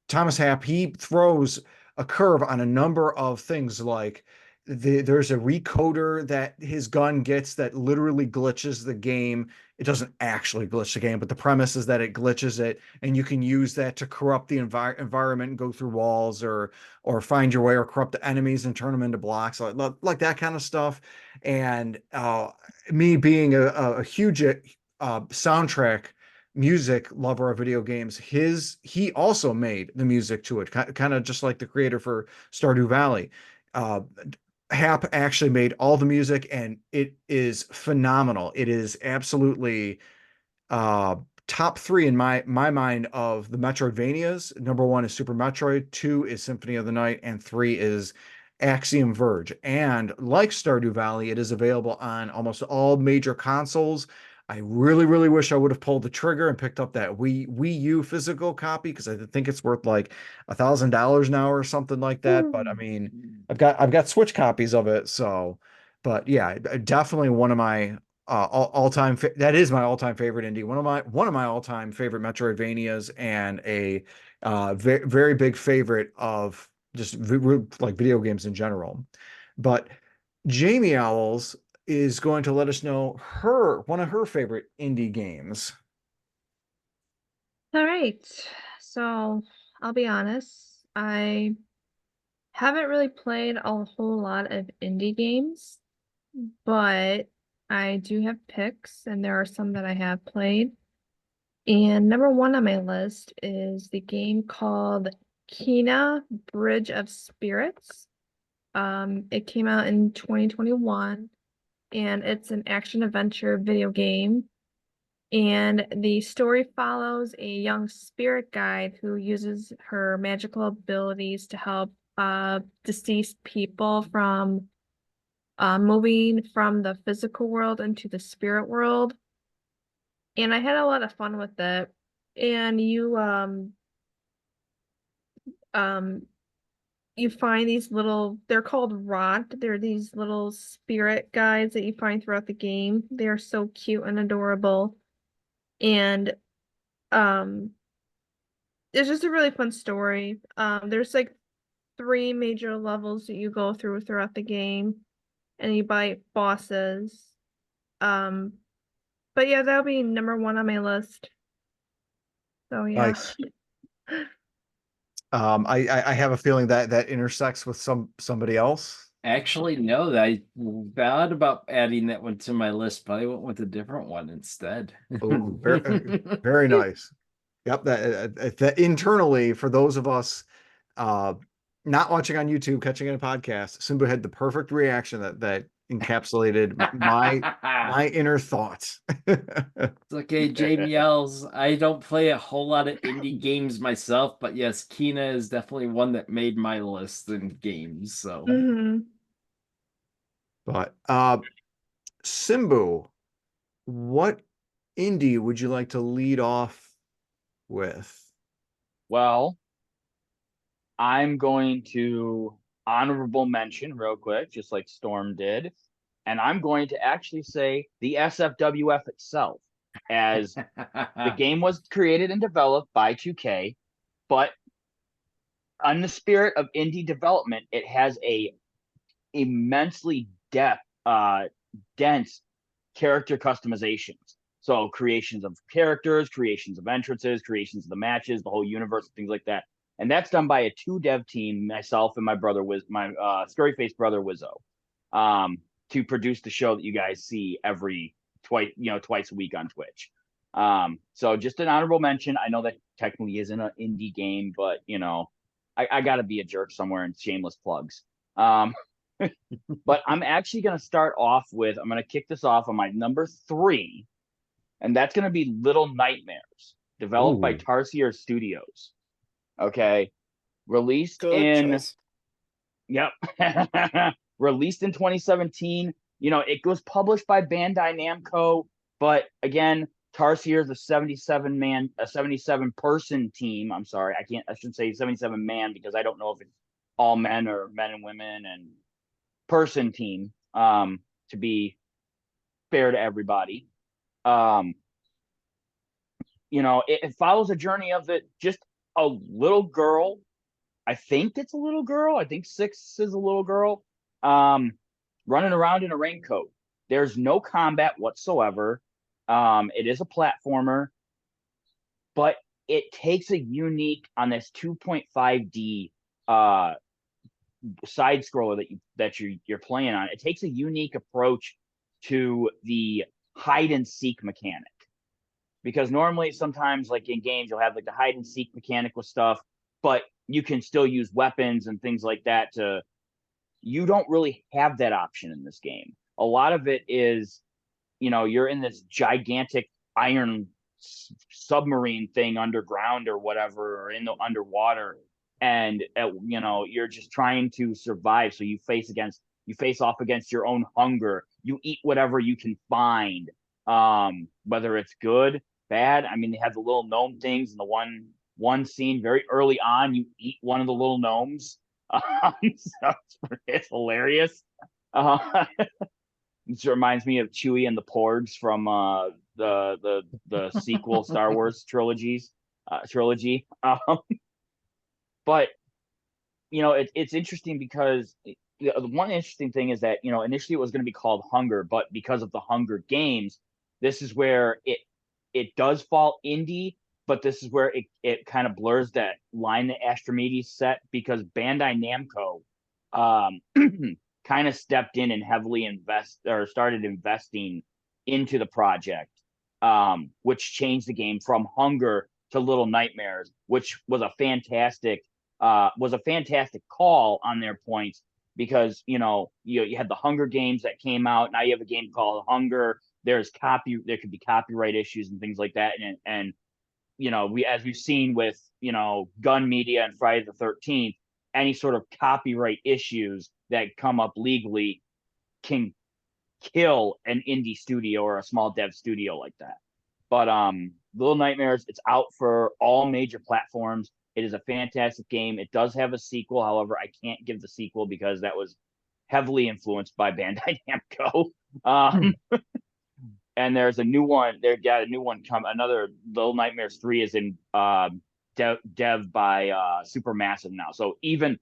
S1: Thomas Happ, he throws a curve on a number of things, like there's a recoder that his gun gets that literally glitches the game. It doesn't actually glitch the game, but the premise is that it glitches it, and you can use that to corrupt the environment and go through walls, or find your way, or corrupt the enemies and turn them into blocks, like that kind of stuff. And me being a huge soundtrack music lover of video games, he also made the music to it, kind of just like the creator for Stardew Valley. Hap actually made all the music, and it is phenomenal. It is absolutely top three in my mind of the Metroidvanias. Number one is Super Metroid, two is Symphony of the Night, and three is Axiom Verge. And like Stardew Valley, it is available on almost all major consoles. I really wish I would have pulled the trigger and picked up that Wii U physical copy because I think it's worth like $1,000 now or something like that. But I mean, I've got Switch copies of it, so. But yeah, definitely one of my all-time that is my all-time favorite indie. One of my all-time favorite Metroidvanias and a very big favorite of just like video games in general. But Jamie Owls is going to let us know one of her favorite indie games.
S4: All right. So I'll be honest, I haven't really played a whole lot of indie games, but I do have picks, and there are some that I have played. And number one on my list is the game called Kena Bridge of Spirits. It came out in 2021, and it's an action adventure video game. And the story follows a young spirit guide who uses her magical abilities to help deceased people from moving from the physical world into the spirit world. And I had a lot of fun with it. And you find these little, they're called Rot. They're these little spirit guides that you find throughout the game. They're so cute and adorable. And it's just a really fun story. There's like 3 major levels that you go through throughout the game, and you fight bosses. But yeah, that'll be number one on my list. So yeah.
S1: Nice. I have a feeling that intersects with somebody else.
S3: Actually, no, I thought about adding that one to my list, but I went with a different one instead.
S1: Oh, very nice. Yep, that internally for those of us not watching on YouTube, catching a podcast, Simbu had the perfect reaction that encapsulated my inner thoughts.
S3: It's okay, Jamie L's. I don't play a whole lot of indie games myself, but yes, Kena is definitely one that made my list in games. So,
S1: But Simbu, what indie would you like to lead off with?
S7: Well, I'm going to honorable mention real quick, just like Storm did. And I'm going to actually say the SFWF itself, as the game was created and developed by 2K, but on the spirit of indie development, it has a immensely dense character customizations. So creations of characters, creations of entrances, creations of the matches, the whole universe, things like that. And that's done by a 2 dev team, myself and my brother, my scary-faced brother Wizzo, to produce the show that you guys see twice a week on Twitch. So just an honorable mention. I know that technically isn't an indie game, but I got to be a jerk somewhere and shameless plugs. But I'm actually going to start off with, I'm going to kick this off on my number 3, and that's going to be Little Nightmares, developed by Tarsier Studios. Okay. Released in 2017. It was published by Bandai Namco, but again, Tarsier is a 77 person team. I'm sorry, I shouldn't say 77 man because I don't know if it's all men or men and women and person team, to be fair to everybody. It follows a journey of just a little girl. I think it's a little girl. I think 6 is a little girl, running around in a raincoat. There's no combat whatsoever. It is a platformer, but it takes a unique on this 2.5D side scroller that you're playing on. It takes a unique approach to the hide and seek mechanic, because normally sometimes like in games you'll have like the hide and seek mechanic with stuff, but you can still use weapons and things like that. You don't really have that option in this game. A lot of it is, you're in this gigantic iron submarine thing underground or whatever, or in the underwater, and you're just trying to survive. So you face off against your own hunger. You eat whatever you can find, Whether it's good, bad. I mean, they have the little gnome things in the one scene very early on. You eat one of the little gnomes, so it's hilarious. It reminds me of Chewie and the Porgs from the sequel Star Wars trilogy. But it's interesting because the one interesting thing is that initially it was going to be called Hunger, but because of the Hunger Games, this is where it does fall indie, but this is where it kind of blurs that line that Astrimedes set, because Bandai Namco kind of stepped in and heavily started investing into the project, which changed the game from Hunger to Little Nightmares, which was a fantastic call on their points, because you had the Hunger Games that came out. Now you have a game called Hunger. There could be copyright issues and things like that, and as we've seen with Gun Media and Friday the 13th, any sort of copyright issues that come up legally can kill an indie studio or a small dev studio like that. But Little Nightmares, it's out for all major platforms. It is a fantastic game. It does have a sequel. However, I can't give the sequel because that was heavily influenced by Bandai Namco. And there's a new one. They got a new one another Little Nightmares 3 is in dev by Supermassive now. So even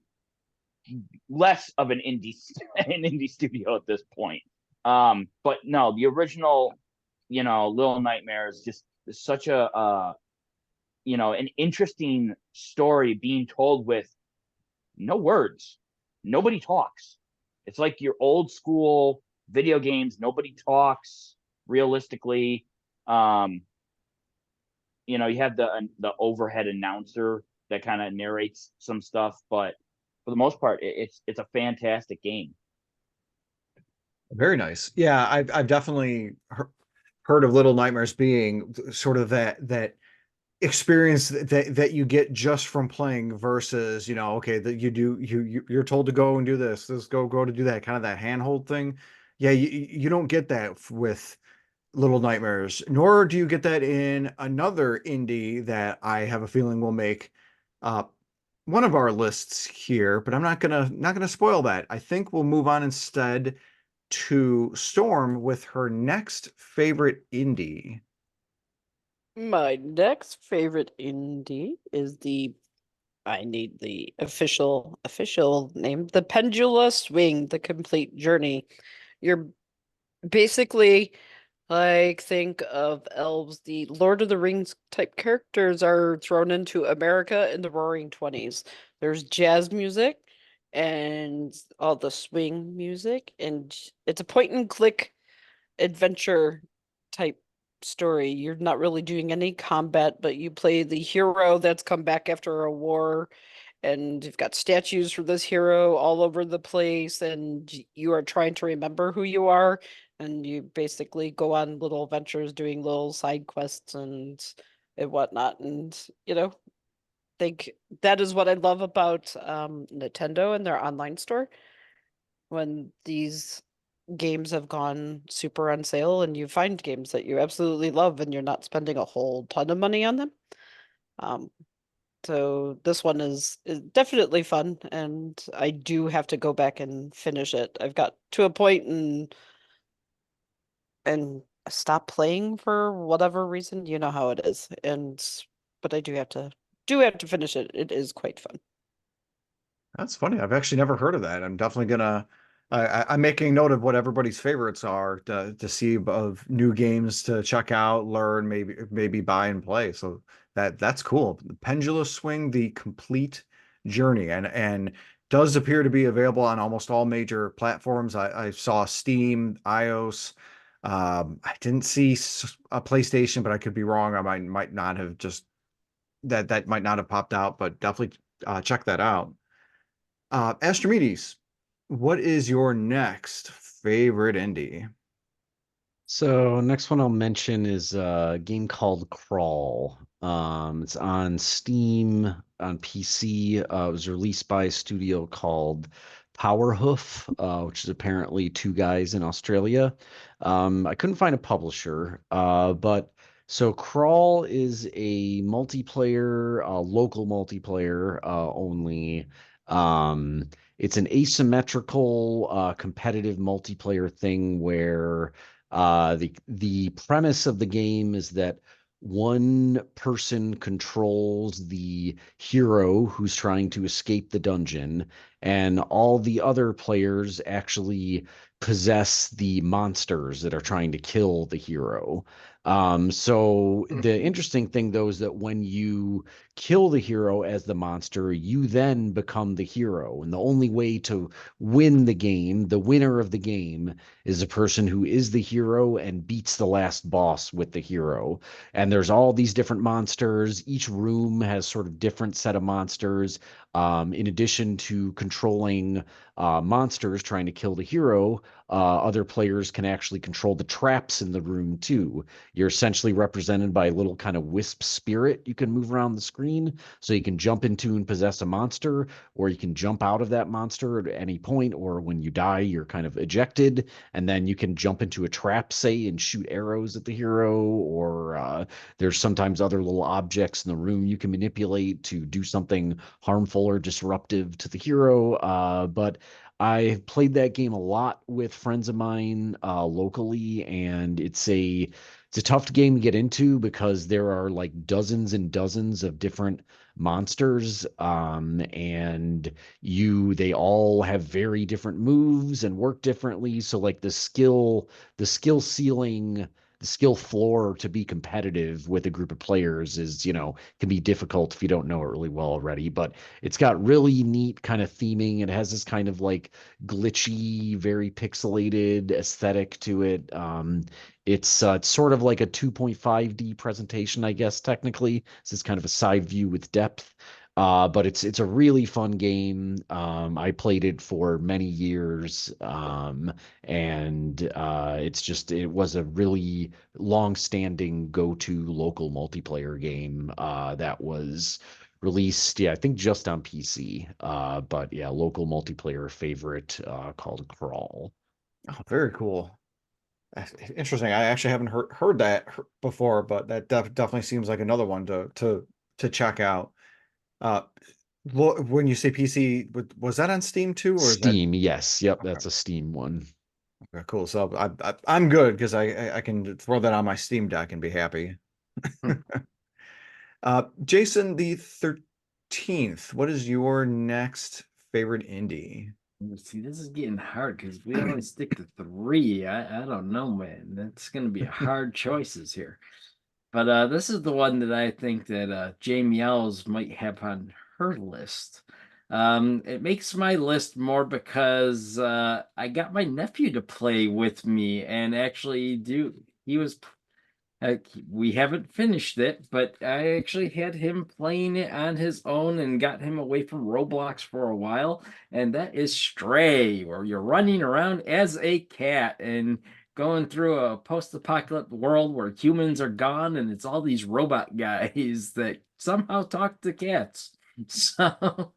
S7: less of an indie studio at this point. But no, the original, Little Nightmares just is such an interesting story being told with no words. Nobody talks. It's like your old school video games. Nobody talks realistically. You have the overhead announcer that kind of narrates some stuff, but for the most part, it's a fantastic game.
S1: Very nice. Yeah, I've definitely heard of Little Nightmares being sort of that experience that you get just from playing versus okay, that you're told to go and do this go to do that, kind of that handhold thing. Yeah, you don't get that with Little Nightmares, nor do you get that in another indie that I have a feeling will make one of our lists here, but I'm not gonna spoil that. I think we'll move on instead to Storm with her next favorite indie.
S6: My next favorite indie is I need the official name, the Pendula Swing, the complete journey. You're basically, think of elves, the Lord of the Rings type characters are thrown into America in the Roaring 20s. There's jazz music and all the swing music, and it's a point and click adventure type story. You're not really doing any combat, but you play the hero that's come back after a war, and you've got statues for this hero all over the place, and you are trying to remember who you are, and you basically go on little adventures doing little side quests and whatnot. And think that is what I love about Nintendo and their online store. When these games have gone super on sale and you find games that you absolutely love and you're not spending a whole ton of money on them. So this one is definitely fun, and I do have to go back and finish it. I've got to a point and stop playing for whatever reason. You know how it is. But I do have to finish it. It is quite fun.
S1: That's funny. I've actually never heard of that. I'm definitely gonna. I'm making note of what everybody's favorites are to see of new games to check out, learn, maybe buy and play. So that's cool. The Pendula Swing, the complete journey, and does appear to be available on almost all major platforms. I saw Steam, iOS. I didn't see a PlayStation, but I could be wrong. I might not have just that might not have popped out, but definitely check that out. Astrimedes, what is your next favorite indie?
S2: So next one I'll mention is a game called Crawl. It's on Steam, on PC. It was released by a studio called Powerhoof, which is apparently two guys in Australia. I couldn't find a publisher, but so Crawl is a multiplayer, local multiplayer only. It's an asymmetrical, competitive multiplayer thing where the premise of the game is that one person controls the hero who's trying to escape the dungeon, and all the other players actually possess the monsters that are trying to kill the hero. So the interesting thing, though, is that when you kill the hero as the monster, you then become the hero. And the only way to win the game, the winner of the game, is a person who is the hero and beats the last boss with the hero. And there's all these different monsters. Each room has sort of different set of monsters. In addition to controlling monsters trying to kill the hero, other players can actually control the traps in the room too. You're essentially represented by a little kind of wisp spirit you can move around the screen. So you can jump into and possess a monster, or you can jump out of that monster at any point, or when you die, you're kind of ejected, and then you can jump into a trap, say, and shoot arrows at the hero, or there's sometimes other little objects in the room you can manipulate to do something harmful or disruptive to the hero. But I played that game a lot with friends of mine locally, and it's a tough game to get into because there are like dozens and dozens of different monsters, and they all have very different moves and work differently. So like the skill ceiling, the skill floor to be competitive with a group of players is, can be difficult if you don't know it really well already. But it's got really neat kind of theming. It has this kind of like glitchy, very pixelated aesthetic to it. It's sort of like a 2.5D presentation, I guess, technically. So it's kind of a side view with depth. But it's a really fun game. I played it for many years, and it was a really long-standing go-to local multiplayer game that was released, yeah, I think just on PC. But yeah, local multiplayer favorite called Crawl.
S1: Oh, very cool. Interesting. I actually haven't heard that before, but that definitely seems like another one to check out. Uh, when you say PC, was that on Steam too, or is that
S2: Steam, yes. Yep,
S1: okay?
S2: that's a Steam one.
S1: Okay, cool. So I'm good because I can throw that on my Steam Deck and be happy. Jason the 13th, what is your next favorite indie?
S3: See, this is getting hard because we only stick to three. I don't know, man. That's gonna be hard choices here. But this is the one that I think that Jamie Ells might have on her list. It makes my list more because I got my nephew to play with me and actually he was we haven't finished it, but I actually had him playing it on his own and got him away from Roblox for a while. And that is Stray, where you're running around as a cat and going through a post-apocalyptic world where humans are gone and it's all these robot guys that somehow talk to cats. So,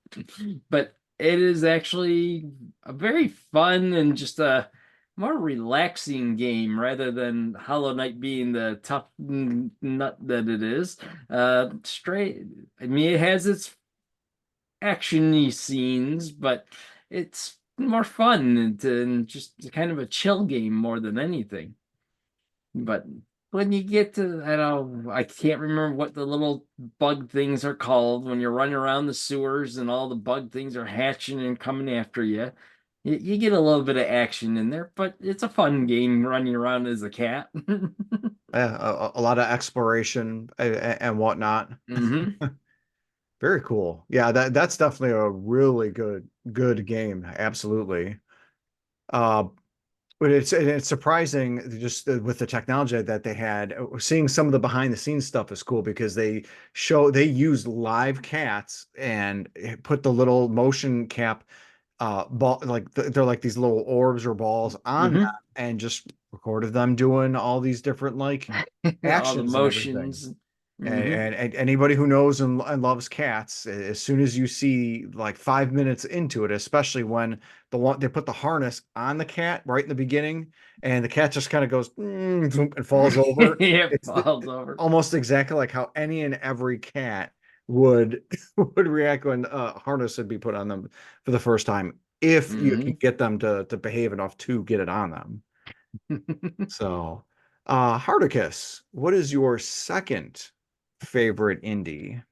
S3: but it is actually a very fun and just a more relaxing game rather than Hollow Knight being the tough nut that it is. Straight, I mean, it has its actiony scenes, but it's more fun and just kind of a chill game more than anything. But when you get to, I can't remember what the little bug things are called when you're running around the sewers and all the bug things are hatching and coming after you. You get a little bit of action in there, but it's a fun game running around as a cat.
S1: A lot of exploration and whatnot.
S3: hmm
S1: Very cool. Yeah, that's definitely a really good game. Absolutely. Uh, but it's surprising just with the technology that they had. Seeing some of the behind the scenes stuff is cool because they use live cats and put the little motion cap ball, like they're like these little orbs or balls on them, and just recorded them doing all these different like
S3: all the
S1: actions and everything.
S3: motions.
S1: And anybody who knows and loves cats, as soon as you see like 5 minutes into it, especially when they put the harness on the cat right in the beginning, and the cat just kind of goes and falls over.
S3: It falls over.
S1: Almost exactly like how any and every cat would react when a harness would be put on them for the first time, if you can get them to behave enough to get it on them. So, Harticus, what is your second favorite indie?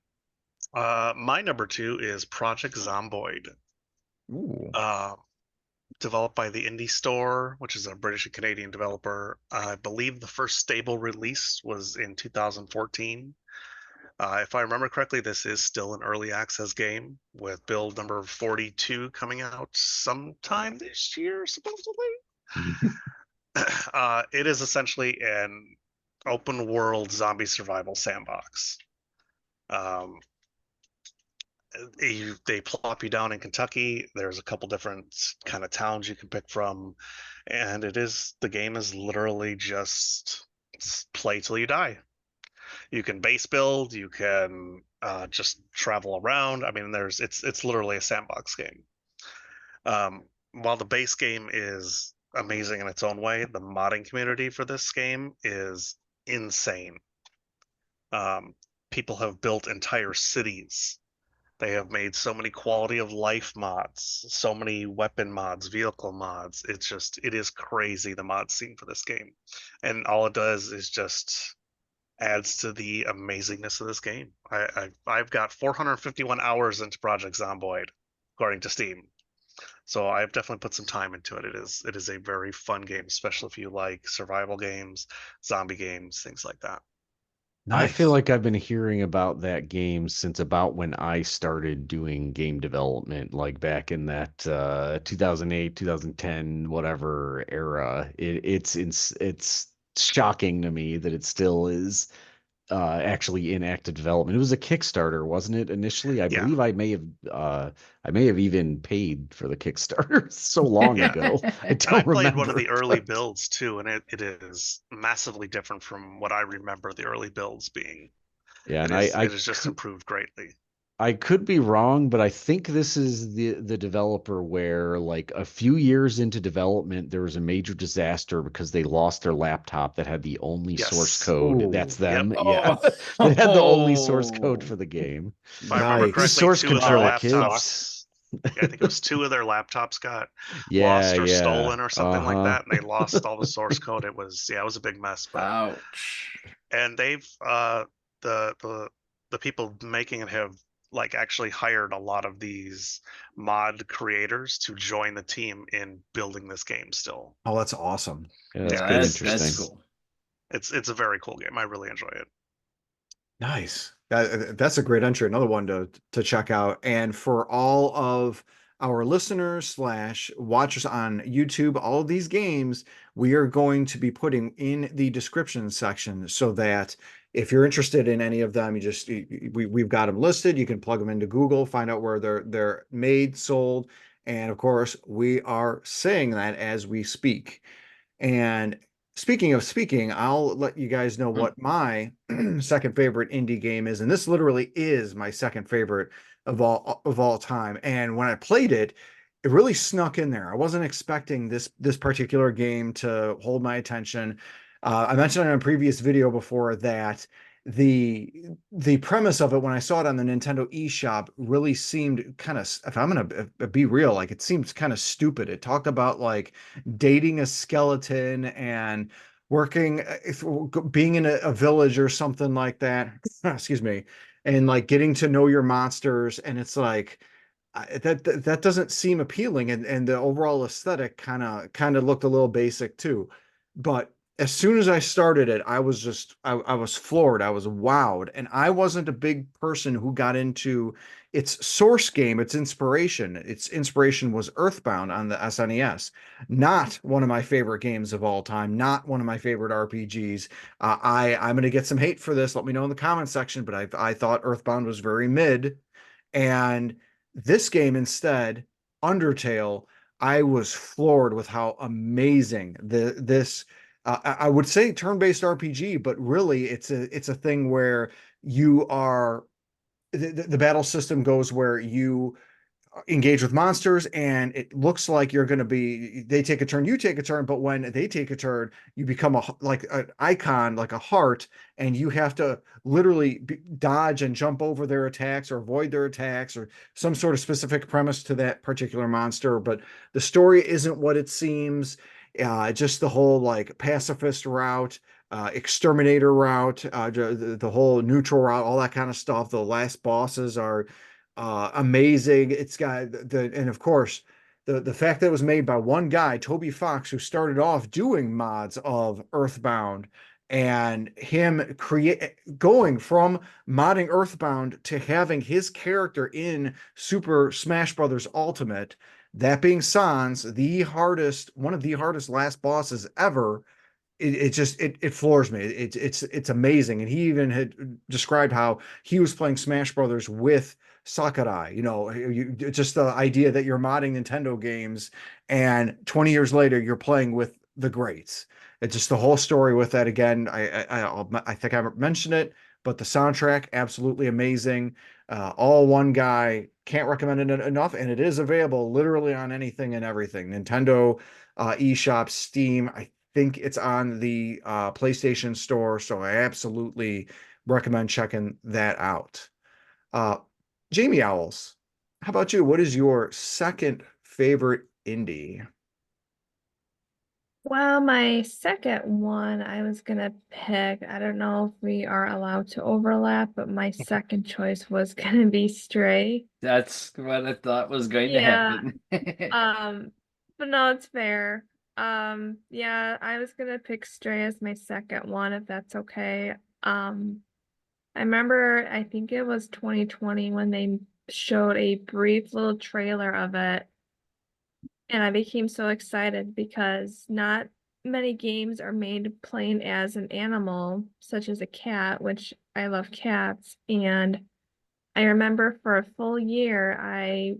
S5: My number 2 is Project Zomboid.
S1: Ooh.
S5: Developed by the Indie Store, which is a British and Canadian developer. I believe the first stable release was in 2014. If I remember correctly, this is still an early access game, with build number 42 coming out sometime this year, supposedly. It is essentially an open world zombie survival sandbox. They plop you down in Kentucky. There's a couple different kind of towns you can pick from, and the game is literally just play till you die. You can base build, you can just travel around. I mean, it's literally a sandbox game. While the base game is amazing in its own way, the modding community for this game is insane. People have built entire cities. They have made so many quality of life mods, so many weapon mods, vehicle mods. It is crazy, the mod scene for this game. And all it does is just adds to the amazingness of this game. I've got 451 hours into Project Zomboid, according to Steam. So I've definitely put some time into it. It is a very fun game, especially if you like survival games, zombie games, things like that.
S2: I feel like I've been hearing about that game since about when I started doing game development, like back in that 2008, 2010, whatever era. It's shocking to me that it still is actually in active development. It was a Kickstarter, wasn't it, initially? I believe I may have even paid for the Kickstarter so long ago. I don't
S5: played
S2: remember.
S5: one of the early builds too, and it is massively different from what I remember the early builds being.
S2: Yeah, and
S5: it has just improved greatly.
S2: I could be wrong, but I think this is the developer where, like, a few years into development, there was a major disaster because they lost their laptop that had the only source code.
S1: Ooh.
S2: That's them.
S5: Yep.
S2: Yeah. They had the only source code for the game.
S5: If I remember correctly,
S2: source
S5: two of
S2: control,
S5: their
S2: kids.
S5: laptops. Yeah, I think it was 2 of their laptops got
S2: Yeah,
S5: lost or
S2: yeah.
S5: stolen or something like that, and they lost all the source code. It was a big mess. But
S3: Ouch.
S5: and they've the people making it have like actually hired a lot of these mod creators to join the team in building this game still.
S1: Oh, that's awesome.
S2: Yeah, that's
S3: That's cool.
S5: It's a very cool game. I really enjoy it.
S1: Nice. That's a great entry. Another one to check out. And for all of our listeners / watchers on YouTube, all of these games we are going to be putting in the description section, so that if you're interested in any of them, we've got them listed. You can plug them into Google, find out where they're made, sold, and of course we are saying that as we speak. And speaking of speaking, I'll let you guys know what my second favorite indie game is, and this literally is my second favorite of all time. And when I played it, it really snuck in there. I wasn't expecting this particular game to hold my attention. I mentioned in a previous video before that the premise of it, when I saw it on the Nintendo eShop, really seemed kind of, if I'm gonna be real, like it seems kind of stupid. It talked about like dating a skeleton and working, being in a village or something like that. Excuse me. And like getting to know your monsters, and it's like that doesn't seem appealing, and the overall aesthetic kind of looked a little basic too. But as soon as I started it, I was I was floored. I was wowed. And I wasn't a big person who got into its source game, its inspiration. Its inspiration was Earthbound on the SNES. Not one of my favorite games of all time, not one of my favorite RPGs. I'm going to get some hate for this. Let me know in the comment section, but I thought Earthbound was very mid. And this game instead, Undertale, I was floored with how amazing this I would say turn-based RPG, but really it's a thing where you are the battle system goes where you engage with monsters, and it looks like you're going to be, they take a turn, you take a turn, but when they take a turn, you become like an icon, like a heart, and you have to literally dodge and jump over their attacks or avoid their attacks or some sort of specific premise to that particular monster. But the story isn't what it seems. Just the whole like pacifist route, exterminator route, the whole neutral route, all that kind of stuff. The last bosses are amazing. It's got and of course the fact that it was made by one guy, Toby Fox, who started off doing mods of Earthbound, and him going from modding Earthbound to having his character in Super Smash Brothers Ultimate, that being Sans, one of the hardest last bosses ever. It just it floors me. It's amazing. And he even had described how he was playing Smash Brothers with Sakurai. Just the idea that you're modding Nintendo games, and 20 years later you're playing with the greats. It's just the whole story with that. Again, I think I mentioned it, but the soundtrack absolutely amazing. All one guy, can't recommend it enough, and it is available literally on anything and everything. Nintendo eShop, Steam. I think it's on the PlayStation Store, so I absolutely recommend checking that out. Jamie Owls, how about you? What is your second favorite indie?
S4: Well, my second one I was gonna pick, I don't know if we are allowed to overlap, but my second choice was gonna be Stray.
S3: That's what I thought was going to
S4: Yeah.
S3: happen.
S4: But no, it's fair. Yeah, I was gonna pick Stray as my second one, if that's okay. I remember, I think it was 2020 when they showed a brief little trailer of it, and I became so excited because not many games are made playing as an animal, such as a cat, which I love cats. And I remember for a full year, I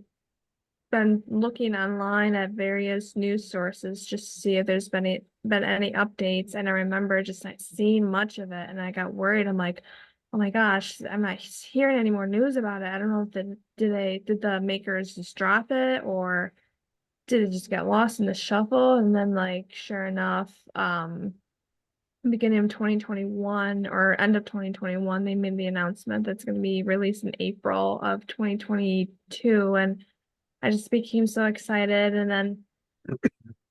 S4: been looking online at various news sources just to see if there's been any updates. And I remember just not seeing much of it, and I got worried. I'm like, oh my gosh, I'm not hearing any more news about it. I don't know if did the makers just drop it, or did it just get lost in the shuffle? And then like sure enough, beginning of 2021 or end of 2021, they made the announcement that's going to be released in April of 2022. And I just became so excited, and then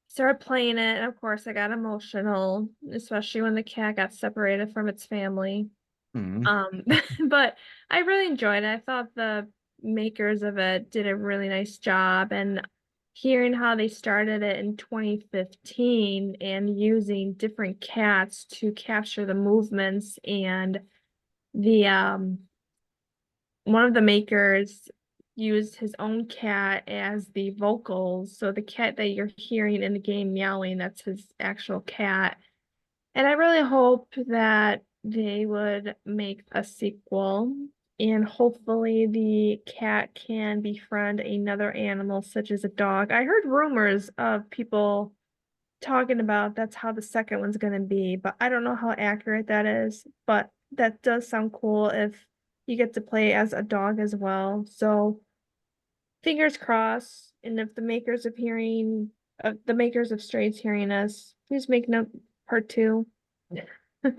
S4: started playing it. And of course, I got emotional, especially when the cat got separated from its family.
S1: Mm.
S4: But I really enjoyed it. I thought the makers of it did a really nice job, and hearing how they started it in 2015 and using different cats to capture the movements, and the one of the makers used his own cat as the vocals. So the cat that you're hearing in the game meowing, that's his actual cat. And I really hope that they would make a sequel, and hopefully the cat can befriend another animal such as a dog. I heard rumors of people talking about that's how the second one's going to be, but I don't know how accurate that is. But that does sound cool if you get to play as a dog as well. So fingers crossed. And if the makers of Strays hearing us, please make note part 2.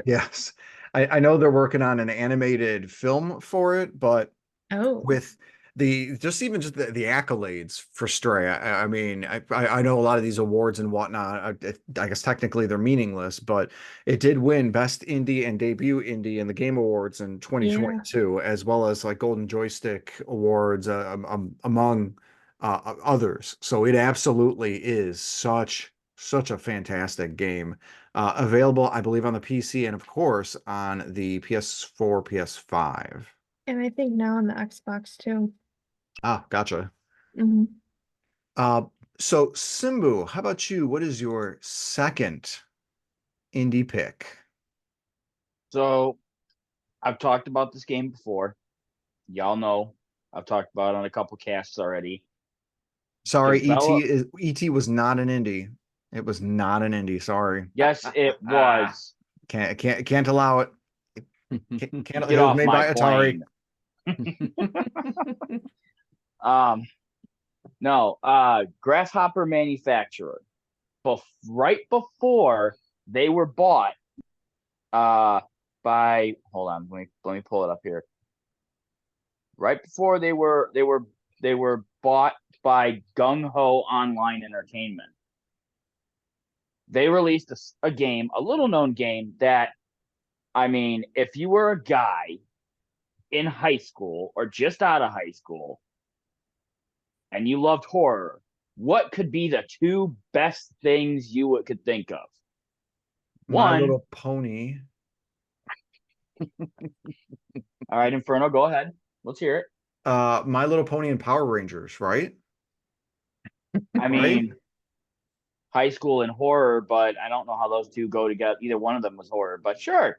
S1: Yes. I know they're working on an animated film for it, but
S4: Oh,
S1: with just the accolades for Stray. I mean, I know a lot of these awards and whatnot. I guess technically they're meaningless, but it did win Best Indie and Debut Indie in the Game Awards in
S4: yeah.
S1: 2022, as well as like Golden Joystick Awards among others. So it absolutely is such a fantastic game. Available, I believe, on the PC and of course on the PS4, PS5.
S4: And I think now on the Xbox too.
S1: Ah, gotcha.
S4: Hmm.
S1: Uh, so Simbu, how about you? What is your second indie pick?
S7: So I've talked about this game before. Y'all know I've talked about it on a couple casts already.
S1: Sorry,
S7: Develop.
S1: ET was not an indie. It was not an indie. Sorry,
S7: Yes, it was.
S1: can't allow it. Can't,
S7: Get
S1: it was
S7: off
S1: made
S7: my
S1: by Atari.
S7: plane. No, Grasshopper Manufacturer. Right before they were bought by, hold on, let me pull it up here. Right before they were bought by Gung Ho Online Entertainment. They released a game, a little known game that, I mean, if you were a guy in high school or just out of high school and you loved horror, what could be the two best things you could think of?
S1: My
S7: One,
S1: Little Pony.
S7: all right, Inferno, go ahead. Let's hear it.
S1: My Little Pony and Power Rangers, right?
S7: I mean, high school and horror, but I don't know how those two go together. Either one of them was horror, but sure.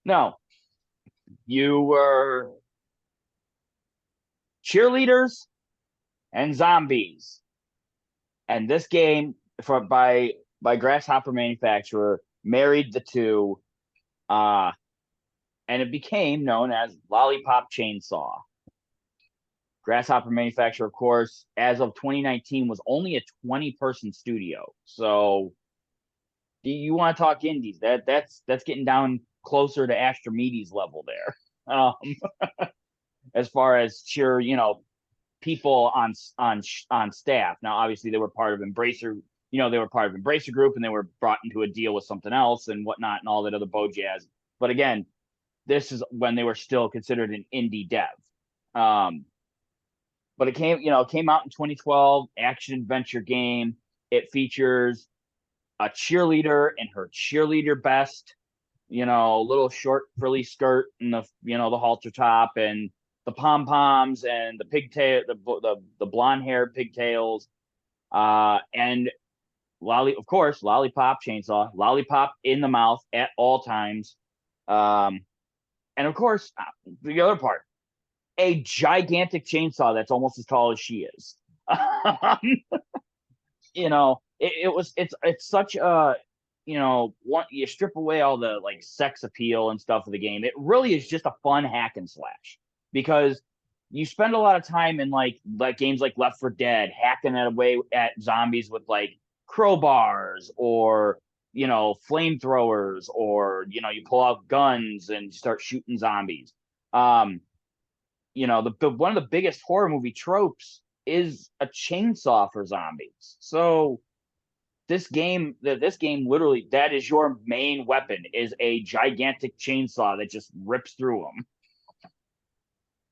S7: No, you were cheerleaders and zombies, and this game by Grasshopper Manufacturer married the two, and it became known as Lollipop Chainsaw. Grasshopper Manufacturer, of course, as of 2019, was only a 20-person studio. So you want to talk indies? That's getting down closer to Astrimedes level there. As far as sheer, people on staff. Now, obviously, they were part of Embracer. They were part of Embracer Group, and they were brought into a deal with something else and whatnot, and all that other bo jazz. But again, this is when they were still considered an indie dev. But it came out in 2012, action adventure game. It features a cheerleader in her cheerleader best, little short frilly skirt and the halter top and the pom poms and the pigtail, the blonde haired pigtails, and of course, Lollipop Chainsaw, lollipop in the mouth at all times, and of course, the other part. A gigantic chainsaw that's almost as tall as she is. It's such a, you strip away all the like sex appeal and stuff of the game. It really is just a fun hack and slash because you spend a lot of time in like games like Left 4 Dead hacking away at zombies with like crowbars or flamethrowers or you pull out guns and start shooting zombies. One of the biggest horror movie tropes is a chainsaw for zombies. So this game literally, that is your main weapon, is a gigantic chainsaw that just rips through them.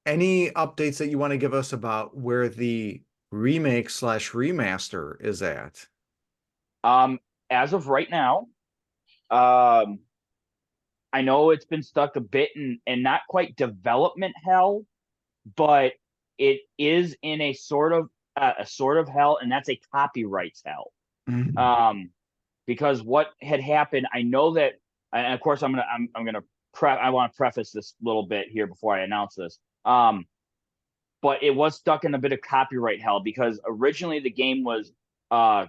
S1: Any updates that you want to give us about where the remake / remaster is at?
S7: As of right now, I know it's been stuck a bit in not quite development hell, but it is in a sort of hell, and that's a copyrights hell.
S1: Mm-hmm.
S7: Because what had happened, I know that, and of course I want to preface this little bit here before I announce this. But it was stuck in a bit of copyright hell because originally the game was, by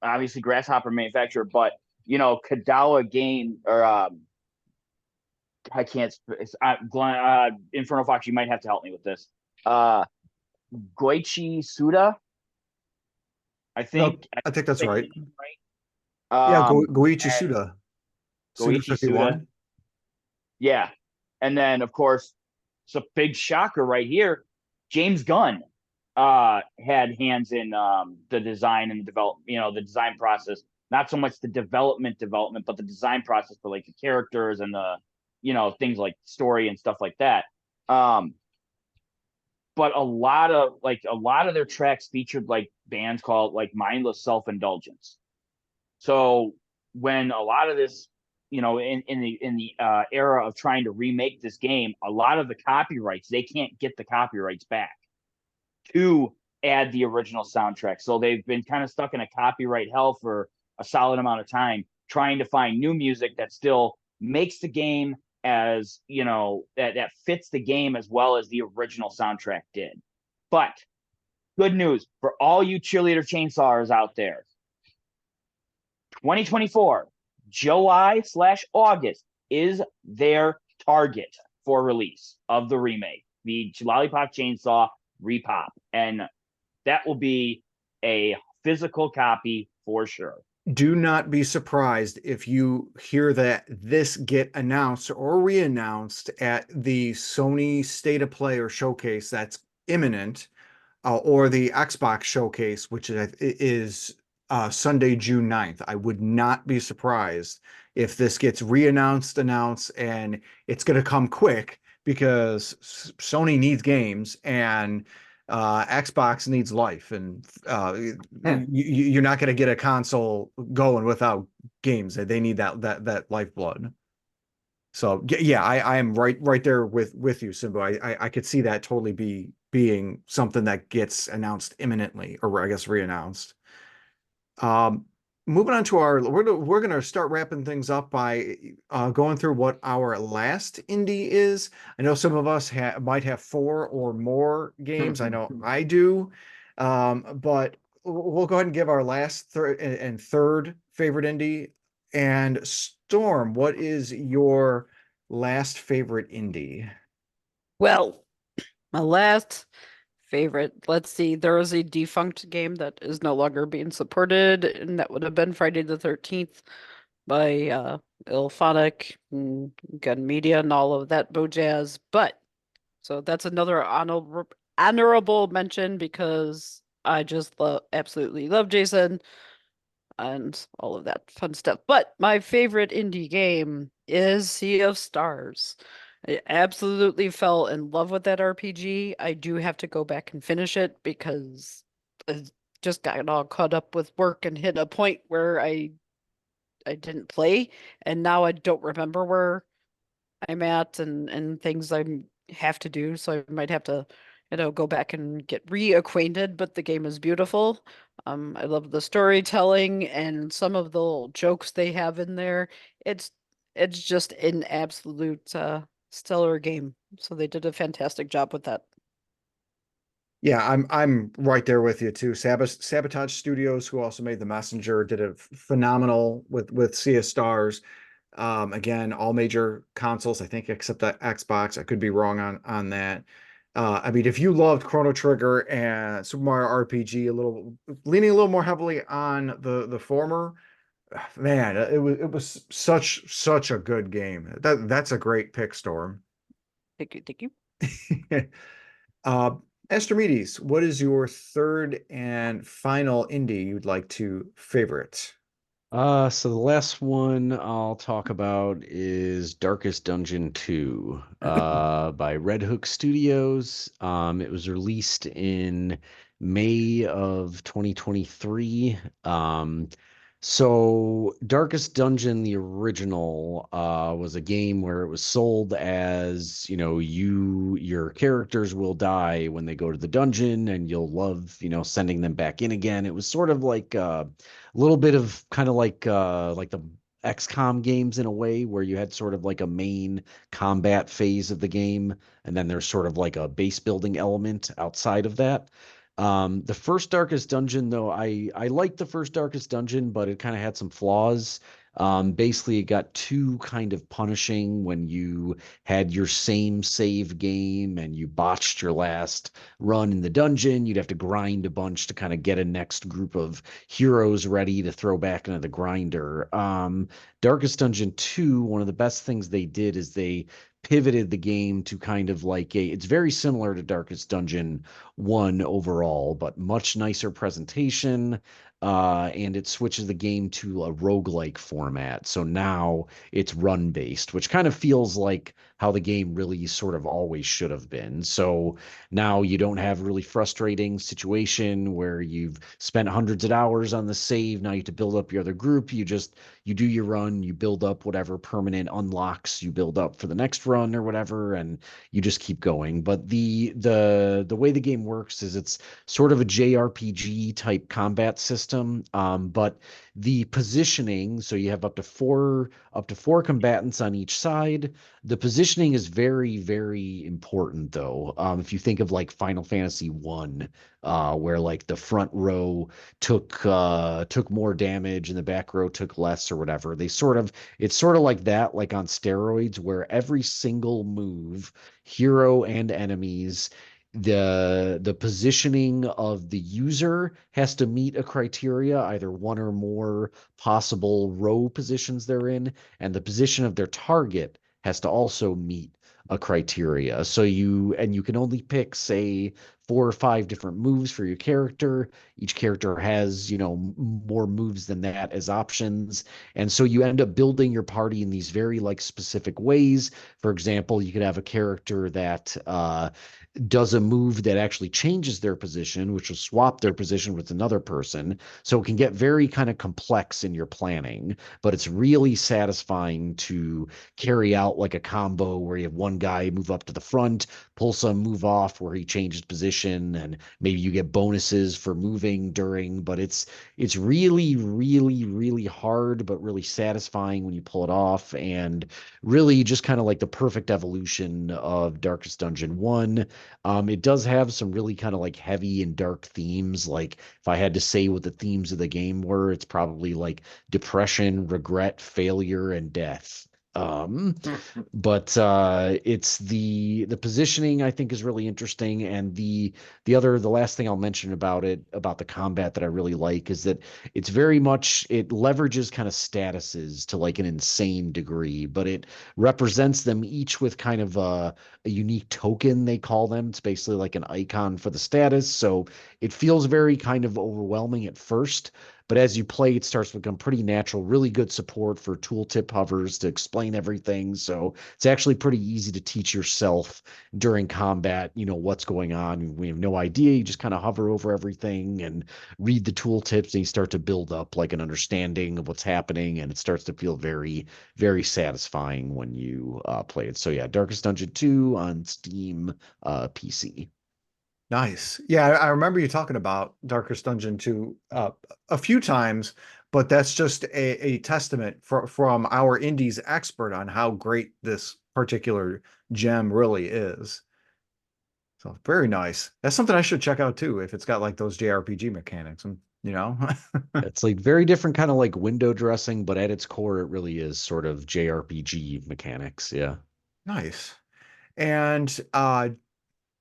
S7: obviously Grasshopper Manufacturer, but Kadawa Game or I can't. InfernoFox, you might have to help me with this. Goichi Suda, I think.
S1: I think that's right.
S7: Yeah,
S1: Goichi Suda.
S7: Goichi Suda. Yeah, and then of course, it's a big shocker right here. James Gunn had hands in the design and the development. The design process. Not so much the development, but the design process for like the characters and the things like story and stuff like that. But a lot of their tracks featured like bands called like Mindless Self-Indulgence. So when a lot of this, in the era of trying to remake this game, a lot of the copyrights, they can't get the copyrights back to add the original soundtrack. So they've been kind of stuck in a copyright hell for a solid amount of time, trying to find new music that still makes the game as that fits the game as well as the original soundtrack did. But good news for all you cheerleader chainsawers out there. 2024, July/August is their target for release of the remake, the Lollipop Chainsaw Repop. And that will be a physical copy for sure.
S1: Do not be surprised if you hear that this get announced or re-announced at the Sony State of Play or showcase that's imminent, or the Xbox showcase, which is Sunday, June 9th. I would not be surprised if this gets re-announced, announced, and it's going to come quick because Sony needs games and Xbox needs life, and you're not going to get a console going without games. They need that lifeblood. So yeah, I am right there with you, Simbu. I could see that totally being something that gets announced imminently, or I guess re-announced. Moving on to we're gonna start wrapping things up by going through what our last indie is. I know some of us might have 4 or more games. I know I do, but we'll go ahead and give our last and third favorite indie. And Storm, what is your last favorite indie?
S6: Well, my last favorite, let's see, there was a defunct game that is no longer being supported, and that would have been Friday the 13th by Ilphonic and Gun Media and all of that bojazz. But so that's another honorable mention because I just absolutely love Jason and all of that fun stuff. But my favorite indie game is Sea of Stars. I absolutely fell in love with that RPG. I do have to go back and finish it because I just got all caught up with work and hit a point where I didn't play, and now I don't remember where I'm at and things I have to do. So I might have to, go back and get reacquainted. But the game is beautiful. I love the storytelling and some of the little jokes they have in there. It's just an absolute stellar game. So they did a fantastic job with that.
S1: Yeah, I'm right there with you too. Sabotage Studios, who also made The Messenger, did a phenomenal with Sea of Stars. Again, all major consoles, I think, except the Xbox. I could be wrong on that. I mean, if you loved Chrono Trigger and Super Mario RPG, leaning a little more heavily on the former, man, it was such a good game. That's a great pick, Storm.
S6: Thank you, thank you.
S1: Astrimedes, what is your third and final indie you'd like to favorite?
S2: So the last one I'll talk about is Darkest Dungeon 2, by Red Hook Studios. It was released in May of 2023. So Darkest Dungeon, the original, was a game where it was sold as, your characters will die when they go to the dungeon and you'll love, sending them back in again. It was sort of like a little bit of kind of like the XCOM games in a way, where you had sort of like a main combat phase of the game, and then there's sort of like a base building element outside of that. The first Darkest Dungeon, though, I liked the first Darkest Dungeon, but it kind of had some flaws. Basically, it got too kind of punishing when you had your same save game and you botched your last run in the dungeon. You'd have to grind a bunch to kind of get a next group of heroes ready to throw back into the grinder. Darkest Dungeon 2, one of the best things they did is they pivoted the game to kind of like it's very similar to Darkest Dungeon 1 overall, but much nicer presentation. And it switches the game to a roguelike format. So now it's run based, which kind of feels like how the game really sort of always should have been. So now you don't have a really frustrating situation where you've spent hundreds of hours on the save. Now you have to build up your other group. You do your run, you build up whatever permanent unlocks you build up for the next run or whatever, and you just keep going. But the way the game works is it's sort of a JRPG type combat system system, but the positioning, so you have up to four combatants on each side. The positioning is very, very important, though. If you think of like Final Fantasy 1, where like the front row took more damage and the back row took less or whatever. It's sort of like that, like on steroids, where every single move, hero and enemies, the positioning of the user has to meet a criteria, either one or more possible row positions they're in, and the position of their target has to also meet a criteria. So you can only pick, say, 4 or 5 different moves for your character. Each character has, more moves than that as options. And so you end up building your party in these very like specific ways. For example, you could have a character that does a move that actually changes their position, which will swap their position with another person. So it can get very kind of complex in your planning, but it's really satisfying to carry out like a combo where you have one guy move up to the front, pull some move off where he changes position, and maybe you get bonuses for moving during, but it's really, really, really hard, but really satisfying when you pull it off, and really just kind of like the perfect evolution of Darkest Dungeon 1. It does have some really kind of like heavy and dark themes. Like if I had to say what the themes of the game were, it's probably like depression, regret, failure, and death. But it's the positioning I think is really interesting, and the last thing I'll mention about the combat that I really like is that it leverages kind of statuses to like an insane degree, but it represents them each with kind of a unique token, they call them. It's basically like an icon for the status, so it feels very kind of overwhelming at first. But as you play, it starts to become pretty natural, really good support for tooltip hovers to explain everything. So it's actually pretty easy to teach yourself during combat, what's going on. We have no idea. You just kind of hover over everything and read the tooltips, and you start to build up like an understanding of what's happening. And it starts to feel very, very satisfying when you play it. So yeah, Darkest Dungeon 2 on Steam PC.
S1: Nice. Yeah, I remember you talking about Darkest Dungeon 2 a few times, but that's just a testament from our indies expert on how great this particular gem really is. So very nice. That's something I should check out too, if it's got like those JRPG mechanics, and
S2: It's like very different kind of like window dressing, but at its core, it really is sort of JRPG mechanics. Yeah.
S1: Nice. And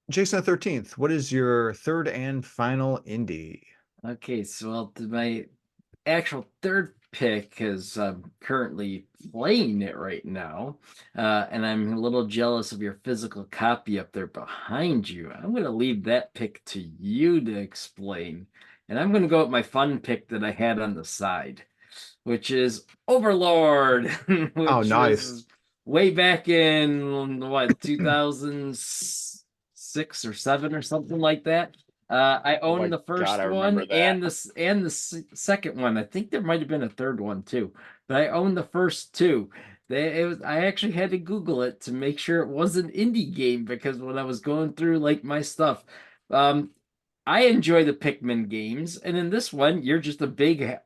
S1: Jason the 13th, what is your third and final indie?
S3: Okay, so my actual third pick, because I'm currently playing it right now, and I'm a little jealous of your physical copy up there behind you. I'm going to leave that pick to you to explain, and I'm going to go with my fun pick that I had on the side, which is Overlord, which
S1: Oh, nice.
S3: was way back in what 2006 or 7 or something like that. I
S7: Oh my
S3: owned the first
S7: God, I remember
S3: one
S7: that.
S3: and the second one. I think there might have been a third one too, but I owned the first two. I actually had to Google it to make sure it was an indie game, because when I was going through like my stuff, I enjoy the Pikmin games, and in this one, you're just a big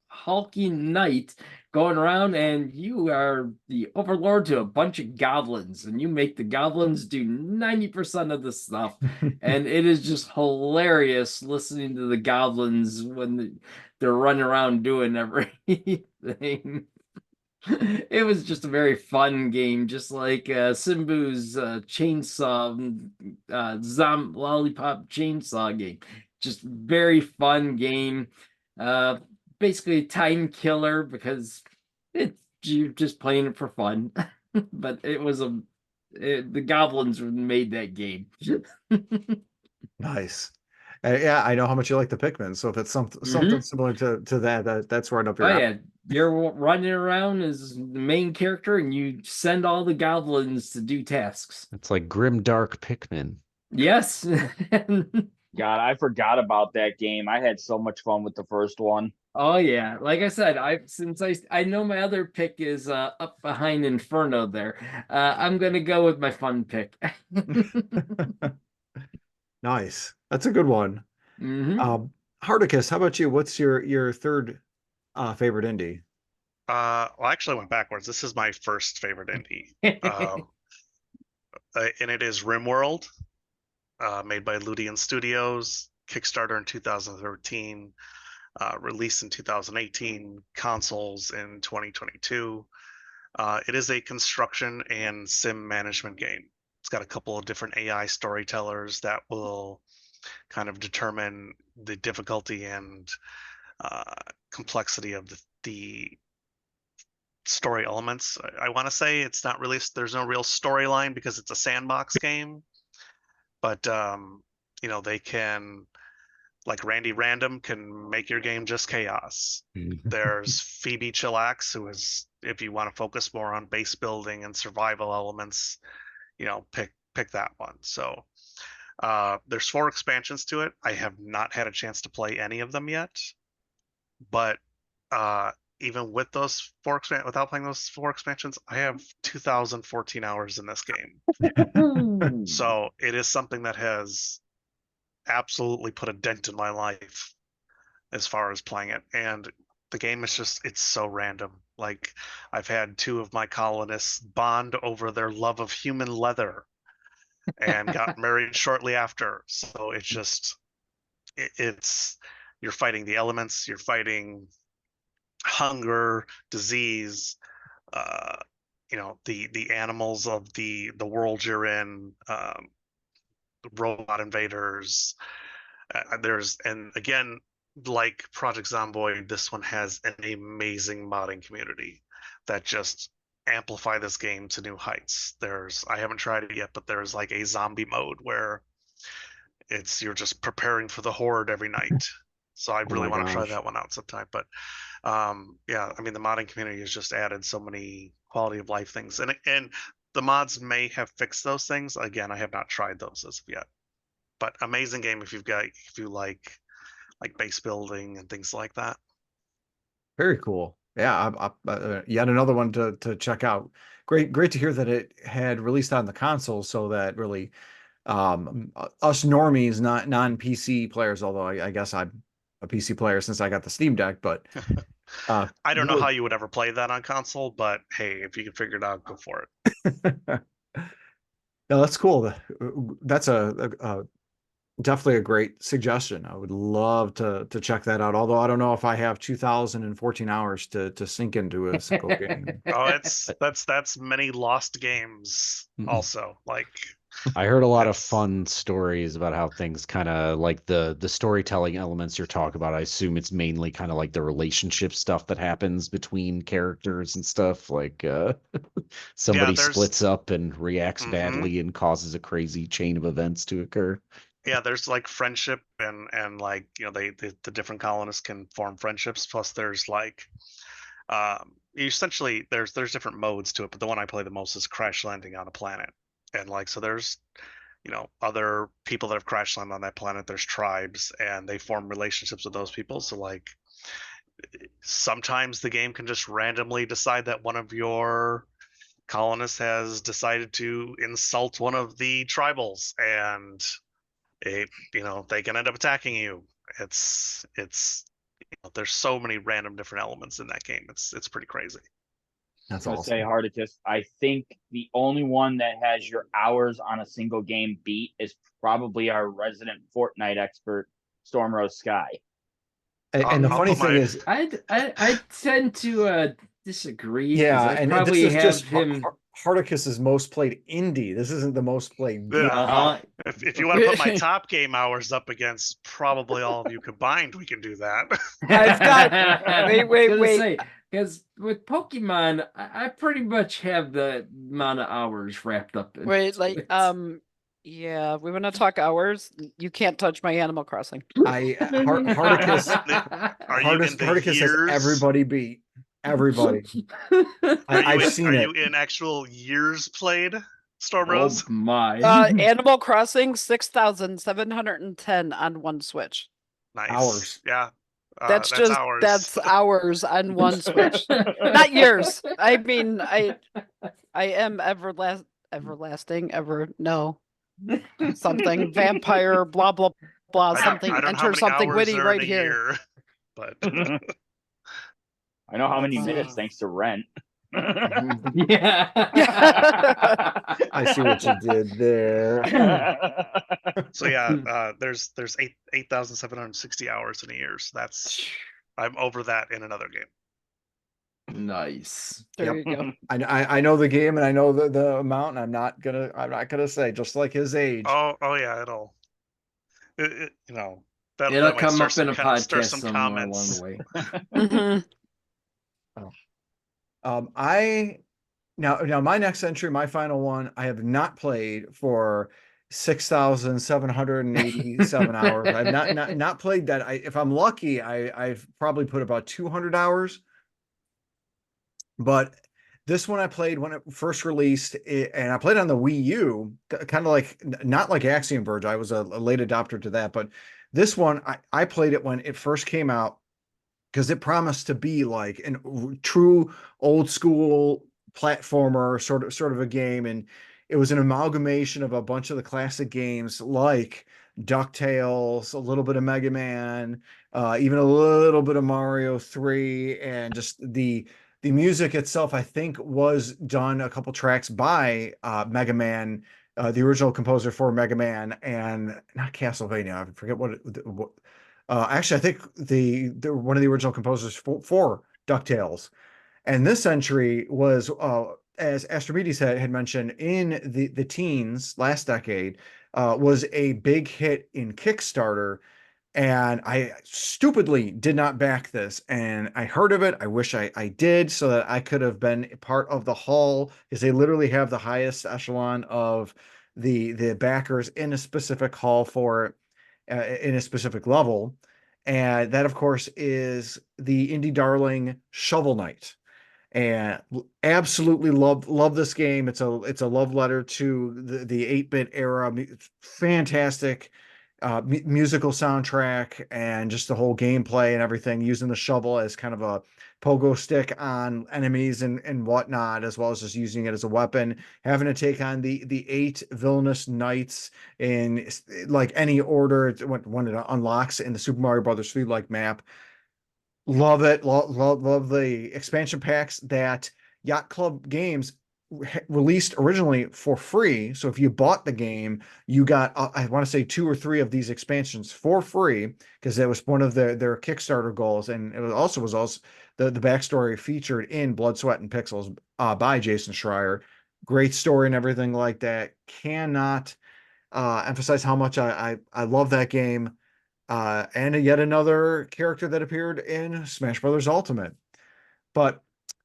S3: hulky knight going around, and you are the overlord to a bunch of goblins, and you make the goblins do 90% of the stuff. And it is just hilarious listening to the goblins when they're running around doing everything. It was just a very fun game, just like Simbu's chainsaw, Lollipop chainsaw game. Just very fun game. Uh, Basically a time killer, because you're just playing it for fun. But the goblins made that game.
S1: Nice. Yeah, I know how much you like the Pikmin, so if it's something similar to that, that's right up your
S3: Oh
S1: alley.
S3: yeah, you're running around as the main character, and you send all the goblins to do tasks.
S2: It's like grim dark Pikmin.
S3: Yes.
S7: God, I forgot about that game. I had so much fun with the first one.
S3: Oh yeah, like I said, I know my other pick is up behind Inferno there. I'm gonna go with my fun pick.
S1: Nice. That's a good one.
S3: Mhm.
S1: Harticus, how about you? What's your third favorite indie?
S5: Well, I actually went backwards. This is my first favorite indie. And it is Rimworld, made by Ludian Studios, Kickstarter in 2013, released in 2018, consoles in 2022. It is a construction and sim management game. It's got a couple of different AI storytellers that will kind of determine the difficulty and complexity of the story elements. I want to say it's not really, there's no real storyline because it's a sandbox game, but they can, like Randy Random can make your game just chaos. There's Phoebe Chillax, who is, if you want to focus more on base building and survival elements, pick that one. So there's 4 expansions to it. I have not had a chance to play any of them yet, but even with those without playing those 4 expansions, I have 2,014 hours in this game. So it is something that has absolutely put a dent in my life as far as playing it. And the game is just, it's so random. Like, I've had 2 of my colonists bond over their love of human leather and got married shortly after. So it's just, it's, you're fighting the elements, you're fighting hunger, disease, the animals of the world you're in, robot invaders. And again, like Project Zomboid, this one has an amazing modding community that just amplify this game to new heights. I haven't tried it yet, but there's like a zombie mode where you're just preparing for the horde every night. So I really want to try that one out sometime. But yeah, I mean, the modding community has just added so many quality of life things, and the mods may have fixed those things. Again, I have not tried those as of yet. But amazing game if you like base building and things like that.
S1: Very cool. Yeah, yet another one to check out. Great to hear that it had released on the console, so that really us normies, not non-PC players, although I guess I'm a PC player since I got the Steam Deck, but
S5: I don't know how you would ever play that on console, but hey, if you can figure it out, go for
S1: it. No, that's cool. That's a definitely a great suggestion. I would love to check that out. Although I don't know if I have 2,014 hours to sink into a single game.
S5: Oh, that's many lost games also. Like,
S2: I heard a lot of fun stories about how things kind of like the storytelling elements you're talking about. I assume it's mainly kind of like the relationship stuff that happens between characters and stuff. Like somebody splits up and reacts badly and causes a crazy chain of events to occur.
S5: Yeah, there's like friendship and like, the different colonists can form friendships. Plus there's like essentially there's different modes to it, but the one I play the most is crash landing on a planet. And like, so there's, other people that have crash landed on that planet. There's tribes and they form relationships with those people. So like, sometimes the game can just randomly decide that one of your colonists has decided to insult one of the tribals, and they can end up attacking you. It's there's so many random different elements in that game. It's pretty crazy.
S7: That's awesome. Say Harticus, I think the only one that has your hours on a single game beat is probably our resident Fortnite expert, StormRoseSky.
S1: And the funny thing is,
S3: I tend to disagree.
S1: Yeah,
S3: I
S1: and
S3: probably
S1: this is
S3: have
S1: just
S3: him.
S1: Harticus's most played indie. This isn't the most played.
S5: If you want to put my top game hours up against probably all of you combined, we can do that.
S6: I've got wait.
S3: Because with Pokemon, I pretty much have the amount of hours wrapped up in
S6: yeah, we want to talk hours. You can't touch my Animal Crossing.
S1: Harticus has everybody beat. Everybody. I've seen it.
S5: Are you in actual years played, StormRose?
S3: Oh my.
S6: Animal Crossing 6,710 on one Switch.
S5: Nice.
S1: Hours.
S5: Yeah.
S6: That's
S5: hours.
S6: That's hours on one Switch. Not years. I mean, I am everlasting, something vampire, blah blah blah,
S5: I
S6: something,
S5: don't know how
S6: enter
S5: many
S6: something
S5: hours
S6: witty
S5: are in
S6: right
S5: a
S6: here.
S5: year, but
S7: I know how many
S1: That's-
S7: minutes thanks to rent.
S3: Yeah.
S1: I see what you did there.
S5: so yeah, there's 8,760 hours in a year. So I'm over that in another game.
S3: Nice.
S6: There
S1: Yep.
S6: you go.
S1: I know the game and I know the amount, and I'm not gonna say, just like his age.
S5: Oh yeah, you know, that
S3: It'll
S5: might
S3: come
S5: stir
S3: up in a
S5: stir
S3: podcast
S5: some
S3: somewhere along
S5: comments.
S3: the way.
S6: Mhm.
S1: I now my next entry, my final one, I have not played for 6,787 hours. I've not played that. If I'm lucky, I've probably put about 200 hours. But this one I played when it first released, and I played on the Wii U, kind of like, not like Axiom Verge. I was a late adopter to that, but this one I played it when it first came out because it promised to be like a true old school platformer sort of a game, and it was an amalgamation of a bunch of the classic games like DuckTales, a little bit of Mega Man, even a little bit of Mario 3, and just the music itself, I think, was done a couple tracks by Mega Man, the original composer for Mega Man, and not Castlevania. I forget what actually, I think the one of the original composers for DuckTales. And this entry was, as Astrimedes had mentioned, in the teens last decade, was a big hit in Kickstarter. And I stupidly did not back this. And I heard of it. I wish I did, so that I could have been part of the haul, because they literally have the highest echelon of the backers in a specific hall for it, in a specific level. And that, of course, is the indie darling Shovel Knight. And absolutely love this game. It's a love letter to the 8-bit era. Fantastic musical soundtrack, and just the whole gameplay and everything, using the shovel as kind of a pogo stick on enemies and whatnot, as well as just using it as a weapon, having to take on the 8 villainous knights in like any order when it unlocks in the Super Mario Brothers 3 like map. Love it. Love the expansion packs that Yacht Club Games released originally for free. So if you bought the game, you got, I want to say 2 or 3 of these expansions for free, because that was one of their Kickstarter goals. And it was also the backstory featured in Blood, Sweat, and Pixels by Jason Schreier. Great story and everything like that. Cannot emphasize how much I love that game. And yet another character that appeared in Smash Brothers Ultimate. But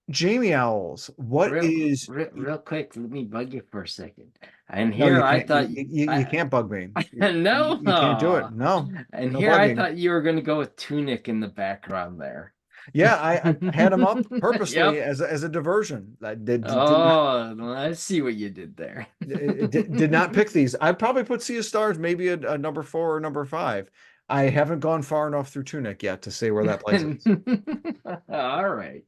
S1: Jamie Owls, what is
S3: real quick? Let me bug you for a second. And
S1: no,
S3: here
S1: you
S3: I
S1: can't.
S3: thought
S1: You can't bug me.
S3: no,
S1: You can't do it. No,
S3: And
S1: no
S3: here I
S1: bugging.
S3: thought you were going to go with Tunic in the background there.
S1: Yeah, I had him up purposely
S3: Yep.
S1: as a diversion. I did
S3: Oh, I see what you did there.
S1: did not pick these. I'd probably put Sea of Stars maybe a number 4 or number 5. I haven't gone far enough through Tunic yet to say where that places.
S3: All right.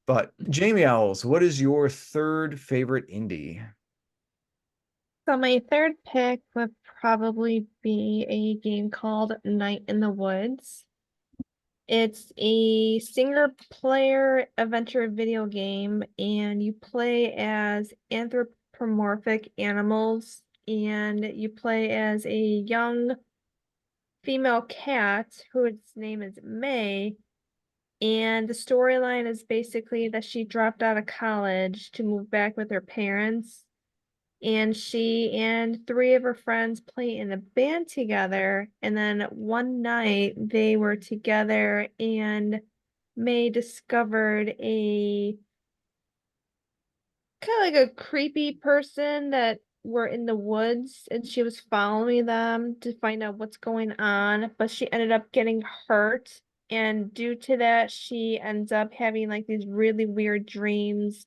S1: But Jamie Owls, what is your third favorite indie?
S4: So my third pick would probably be a game called Night in the Woods. It's a single player adventure video game, and you play as anthropomorphic animals, and you play as a young female cat whose name is May. And the storyline is basically that she dropped out of college to move back with her parents. And she and 3 of her friends play in a band together. And then one night they were together, and May discovered a kind of like a creepy person that were in the woods, and she was following them to find out what's going on, but she ended up getting hurt. And due to that, she ends up having like these really weird dreams,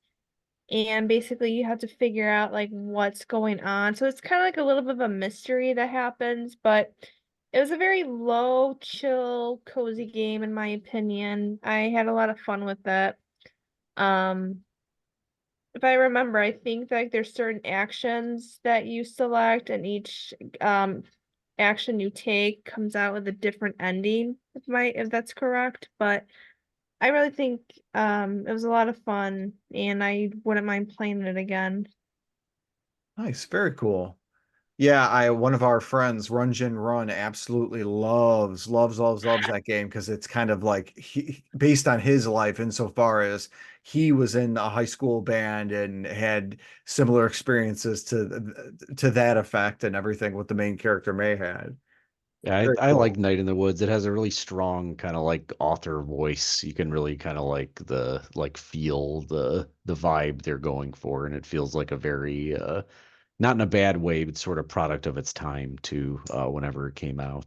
S4: and basically you have to figure out like what's going on. So it's kind of like a little bit of a mystery that happens, but it was a very low, chill, cozy game in my opinion. I had a lot of fun with that. If I remember, I think like there's certain actions that you select, and each action you take comes out with a different ending, if that's correct. But I really think it was a lot of fun, and I wouldn't mind playing it again.
S1: Nice, very cool. Yeah, one of our friends, Runjin Run, absolutely loves that game because it's kind of like based on his life insofar as he was in a high school band and had similar experiences to that effect and everything what the main character May had.
S2: Yeah,
S1: Very
S2: I like
S1: cool.
S2: Night in the Woods. It has a really strong kind of like author voice. You can really kind of like feel the vibe they're going for, and it feels like a very not in a bad way, but sort of product of its time too. Whenever it came out,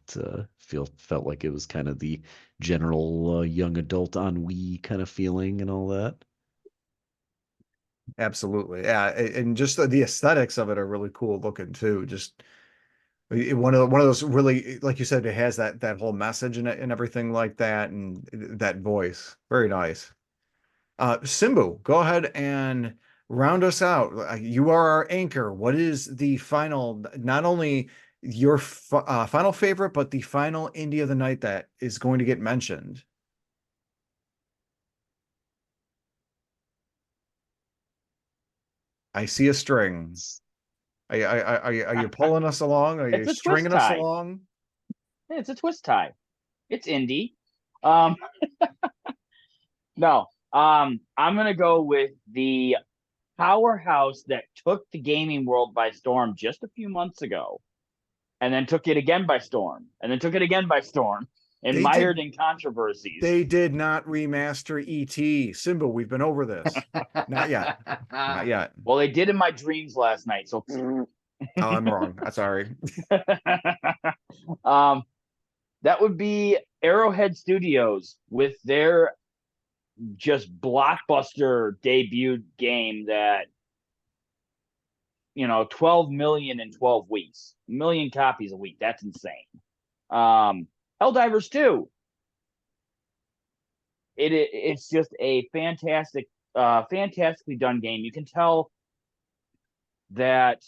S2: felt like it was kind of the general young adult ennui kind of feeling and all that.
S1: Absolutely. Yeah, and just the aesthetics of it are really cool looking too. Just one of those really, like you said, it has that whole message in it and everything like that, and that voice. Very nice. Simbu, go ahead and round us out. You are our anchor. What is the final, not only your final favorite, but the final indie of the night that is going to get mentioned? I see a string. Are you pulling us along? Are you
S7: It's a twist
S1: stringing us
S7: tie.
S1: along?
S7: It's a twist tie. It's indie. Um, no. I'm gonna go with the powerhouse that took the gaming world by storm just a few months ago, and then took it again by storm, and then took it again by storm, and
S1: They
S7: mired
S1: did.
S7: in controversies.
S1: They did not remaster ET. Simbu, we've been over this. Not yet. Not yet.
S7: Well, they did in my dreams last night, so
S1: Oh, I'm wrong. I'm sorry.
S7: um, that would be Arrowhead Studios with their just blockbuster debut game that 12 million in 12 weeks, a million copies a week. That's insane. Helldivers 2. It's just a fantastically done game. You can tell that,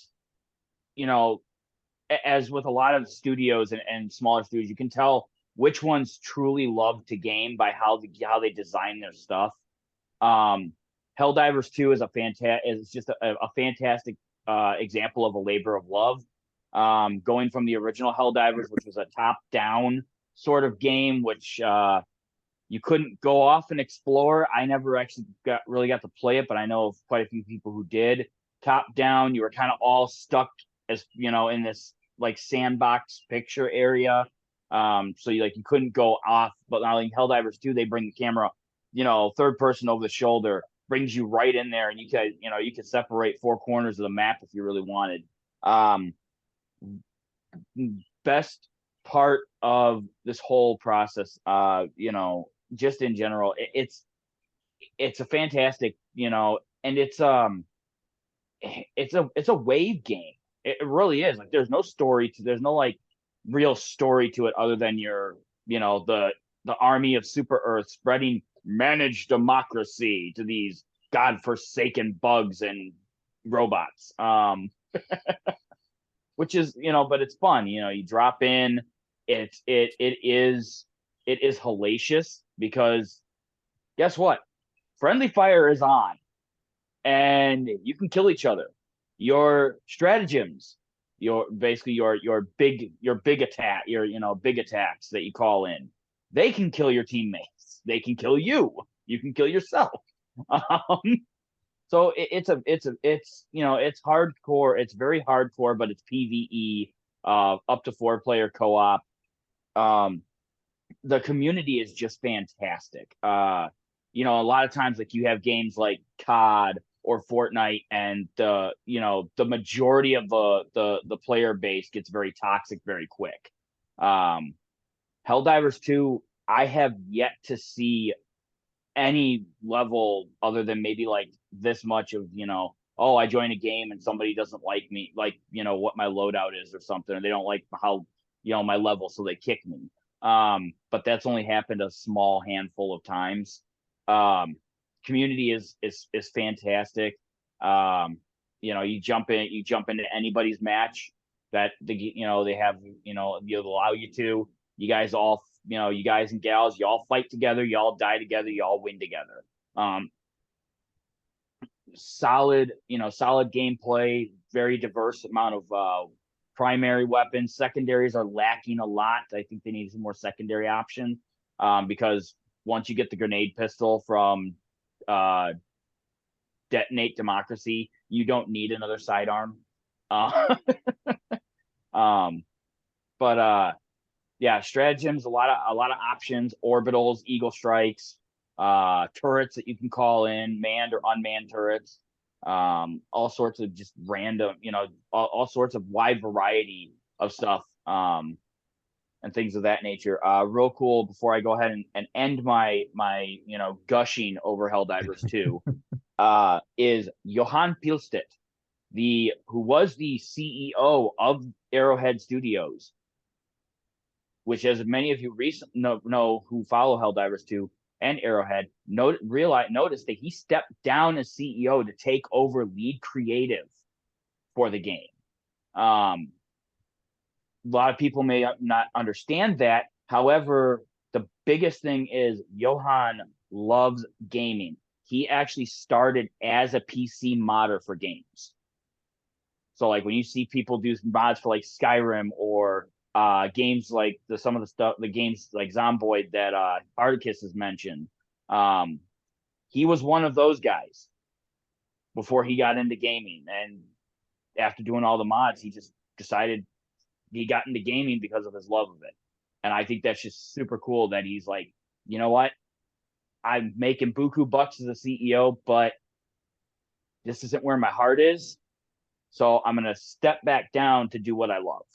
S7: as with a lot of studios and smaller studios, you can tell which ones truly love to game by how they design their stuff. Helldivers 2 is just a fantastic example of a labor of love. Going from the original Helldivers, which was a top-down sort of game, which you couldn't go off and explore. I never actually really got to play it, but I know of quite a few people who did. Top-down, you were kind of all stuck as in this like sandbox picture area. So you couldn't go off. But now in Helldivers 2, they bring the camera, third person over the shoulder, brings you right in there, and you could separate four corners of the map if you really wanted. Best part of this whole process, just in general, it's a fantastic, and it's a wave game. It really is. Like there's no real story to it other than the army of Super Earth spreading managed democracy to these godforsaken bugs and robots. Which is, but it's fun. You drop in. It is hellacious because guess what? Friendly fire is on, and you can kill each other. Your stratagems, your big attack, big attacks that you call in, they can kill your teammates. They can kill you. You can kill yourself. So it's hardcore. It's very hardcore, but it's PvE, up to 4-player co-op. The community is just fantastic. A lot of times like you have games like COD or Fortnite, and the majority of the player base gets very toxic very quick. Helldivers 2, I have yet to see any level other than maybe like this much of, I join a game and somebody doesn't like me, like, what my loadout is or something, or they don't like how, my level, so they kick me. But that's only happened a small handful of times. Community is fantastic. You jump into anybody's match that they have, they'll allow you to. You guys all, you guys and gals, you all fight together, you all die together, you all win together. Solid gameplay, very diverse amount of primary weapons. Secondaries are lacking a lot. I think they need some more secondary options, because once you get the grenade pistol from Detonate Democracy, you don't need another sidearm. But yeah, stratagems, a lot of options, orbitals, eagle strikes, turrets that you can call in, manned or unmanned turrets, all sorts of just random, all sorts of wide variety of stuff, and things of that nature. Real cool, before I go ahead and end my gushing over Helldivers 2, is Johan Pilstedt, who was the CEO of Arrowhead Studios, which, as many of you recently know who follow Helldivers 2 and Arrowhead, notice that he stepped down as CEO to take over lead creative for the game. A lot of people may not understand that. However, the biggest thing is Johan loves gaming. He actually started as a PC modder for games. So like when you see people do mods for like Skyrim or games like the games like Zomboid that Harticus has mentioned, he was one of those guys before he got into gaming. And after doing all the mods, he just decided he got into gaming because of his love of it. And I think that's just super cool that he's like, you know what? I'm making buku bucks as a CEO, but this isn't where my heart is. So I'm going to step back down to do what I love,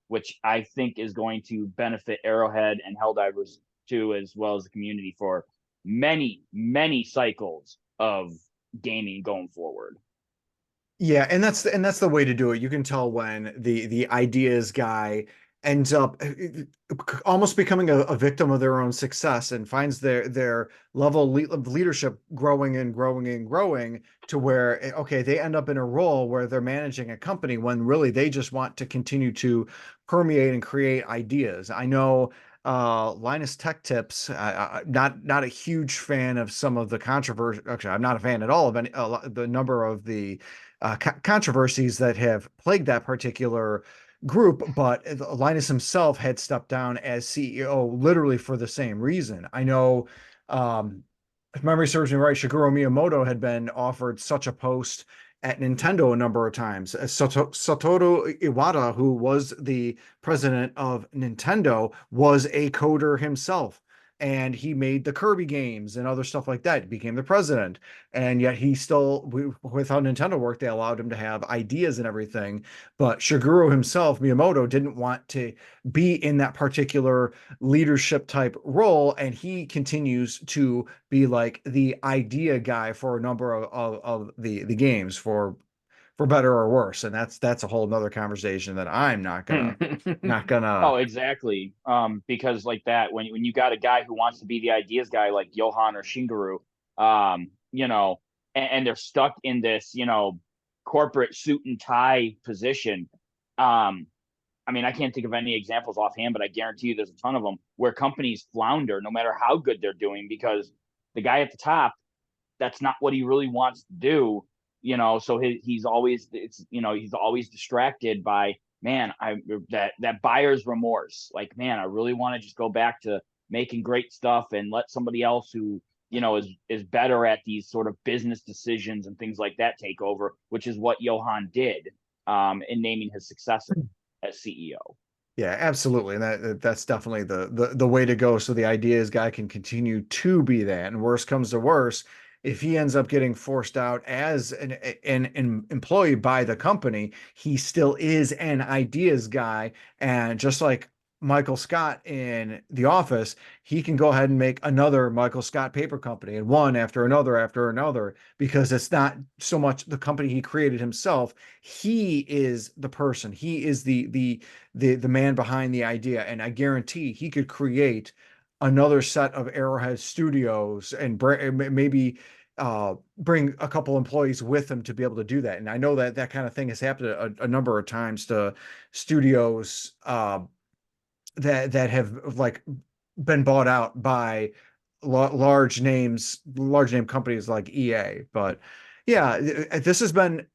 S7: which I think is going to benefit Arrowhead and Helldivers 2, as well as the community, for many, many cycles of gaming going forward.
S1: Yeah, and that's the way to do it. You can tell when the ideas guy ends up almost becoming a victim of their own success and finds their level of leadership growing and growing and growing to where, okay, they end up in a role where they're managing a company when really they just want to continue to permeate and create ideas. I know Linus Tech Tips, not a huge fan of some of the controversy. Actually, I'm not a fan at all of the number of the controversies that have plagued that particular group, but Linus himself had stepped down as CEO literally for the same reason. I know, if memory serves me right, Shigeru Miyamoto had been offered such a post at Nintendo a number of times. Satoru Iwata, who was the president of Nintendo, was a coder himself. And he made the Kirby games and other stuff like that. He became the president. And yet he still, with how Nintendo worked, they allowed him to have ideas and everything. But Shigeru himself, Miyamoto, didn't want to be in that particular leadership type role. And he continues to be like the idea guy for a number of the games, for better or worse. And that's a whole nother conversation that I'm not gonna
S7: Oh, exactly. Because like that, when you got a guy who wants to be the ideas guy like Johan or Shigeru, and they're stuck in this, corporate suit and tie position. I mean, I can't think of any examples offhand, but I guarantee you there's a ton of them where companies flounder no matter how good they're doing, because the guy at the top, that's not what he really wants to do. So he's always distracted by, man, that buyer's remorse. Like, man, I really want to just go back to making great stuff and let somebody else who, is better at these sort of business decisions and things like that take over, which is what Johan did in naming his successor as CEO.
S1: Yeah, absolutely. And that's definitely the way to go. So the ideas guy can continue to be that. And worse comes to worse, if he ends up getting forced out as an employee by the company, he still is an ideas guy. And just like Michael Scott in The Office, he can go ahead and make another Michael Scott paper company, and one after another, because it's not so much the company he created himself. He is the person. He is the man behind the idea. And I guarantee he could create another set of Arrowhead Studios and maybe bring a couple employees with them to be able to do that. And I know that that kind of thing has happened a number of times to studios that have like been bought out by large name companies like EA. But yeah, this has been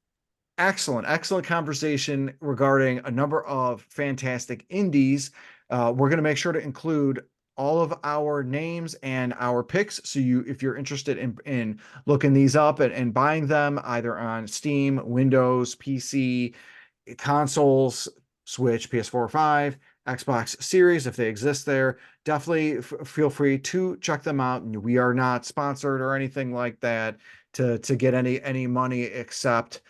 S1: excellent conversation regarding a number of fantastic indies. We're going to make sure to include all of our names and our picks. So if you're interested in looking these up and buying them either on Steam, Windows, PC, consoles, Switch, PS4, 5, Xbox Series, if they exist there, definitely feel free to check them out. And we are not sponsored or anything like that to get any money except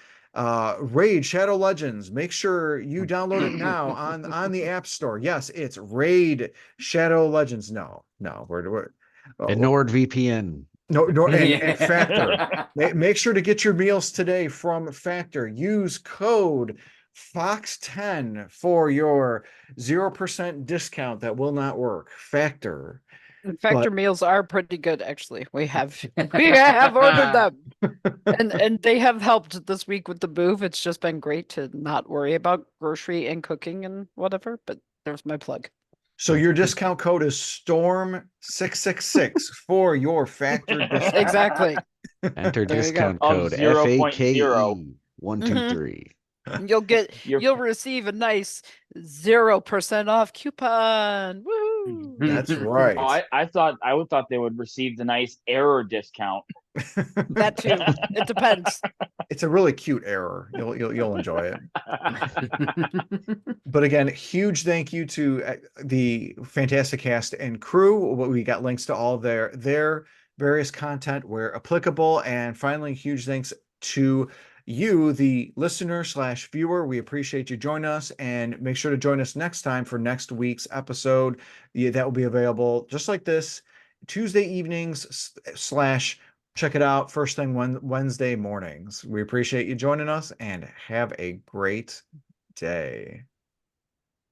S1: Raid Shadow Legends. Make sure you download it now on the App Store. Yes, it's Raid Shadow Legends. No, we're
S2: And NordVPN.
S1: and Factor. Make sure to get your meals today from Factor. Use code FOX10 for your 0% discount that will not work. Factor.
S6: Factor meals are pretty good, actually. We have ordered them, and they have helped this week with the move. It's just been great to not worry about grocery and cooking and whatever. But there's my plug.
S1: So your discount code is Storm666 for your Factor discount.
S6: Exactly.
S2: Enter
S6: There you
S2: discount
S7: go.
S2: code
S7: Of 0.0.
S2: FAKE123.
S6: You'll receive a nice 0% off coupon. Woo!
S1: That's right.
S7: Oh, I thought they would receive the nice error discount.
S6: That too. It depends.
S1: It's a really cute error. You'll enjoy it. But again, huge thank you to the fantastic cast and crew. We got links to all their various content where applicable. And finally, huge thanks to you, the listener/viewer. We appreciate you joining us, and make sure to join us next time for next week's episode. That will be available just like this Tuesday evenings / check it out first thing Wednesday mornings. We appreciate you joining us, and have a great day.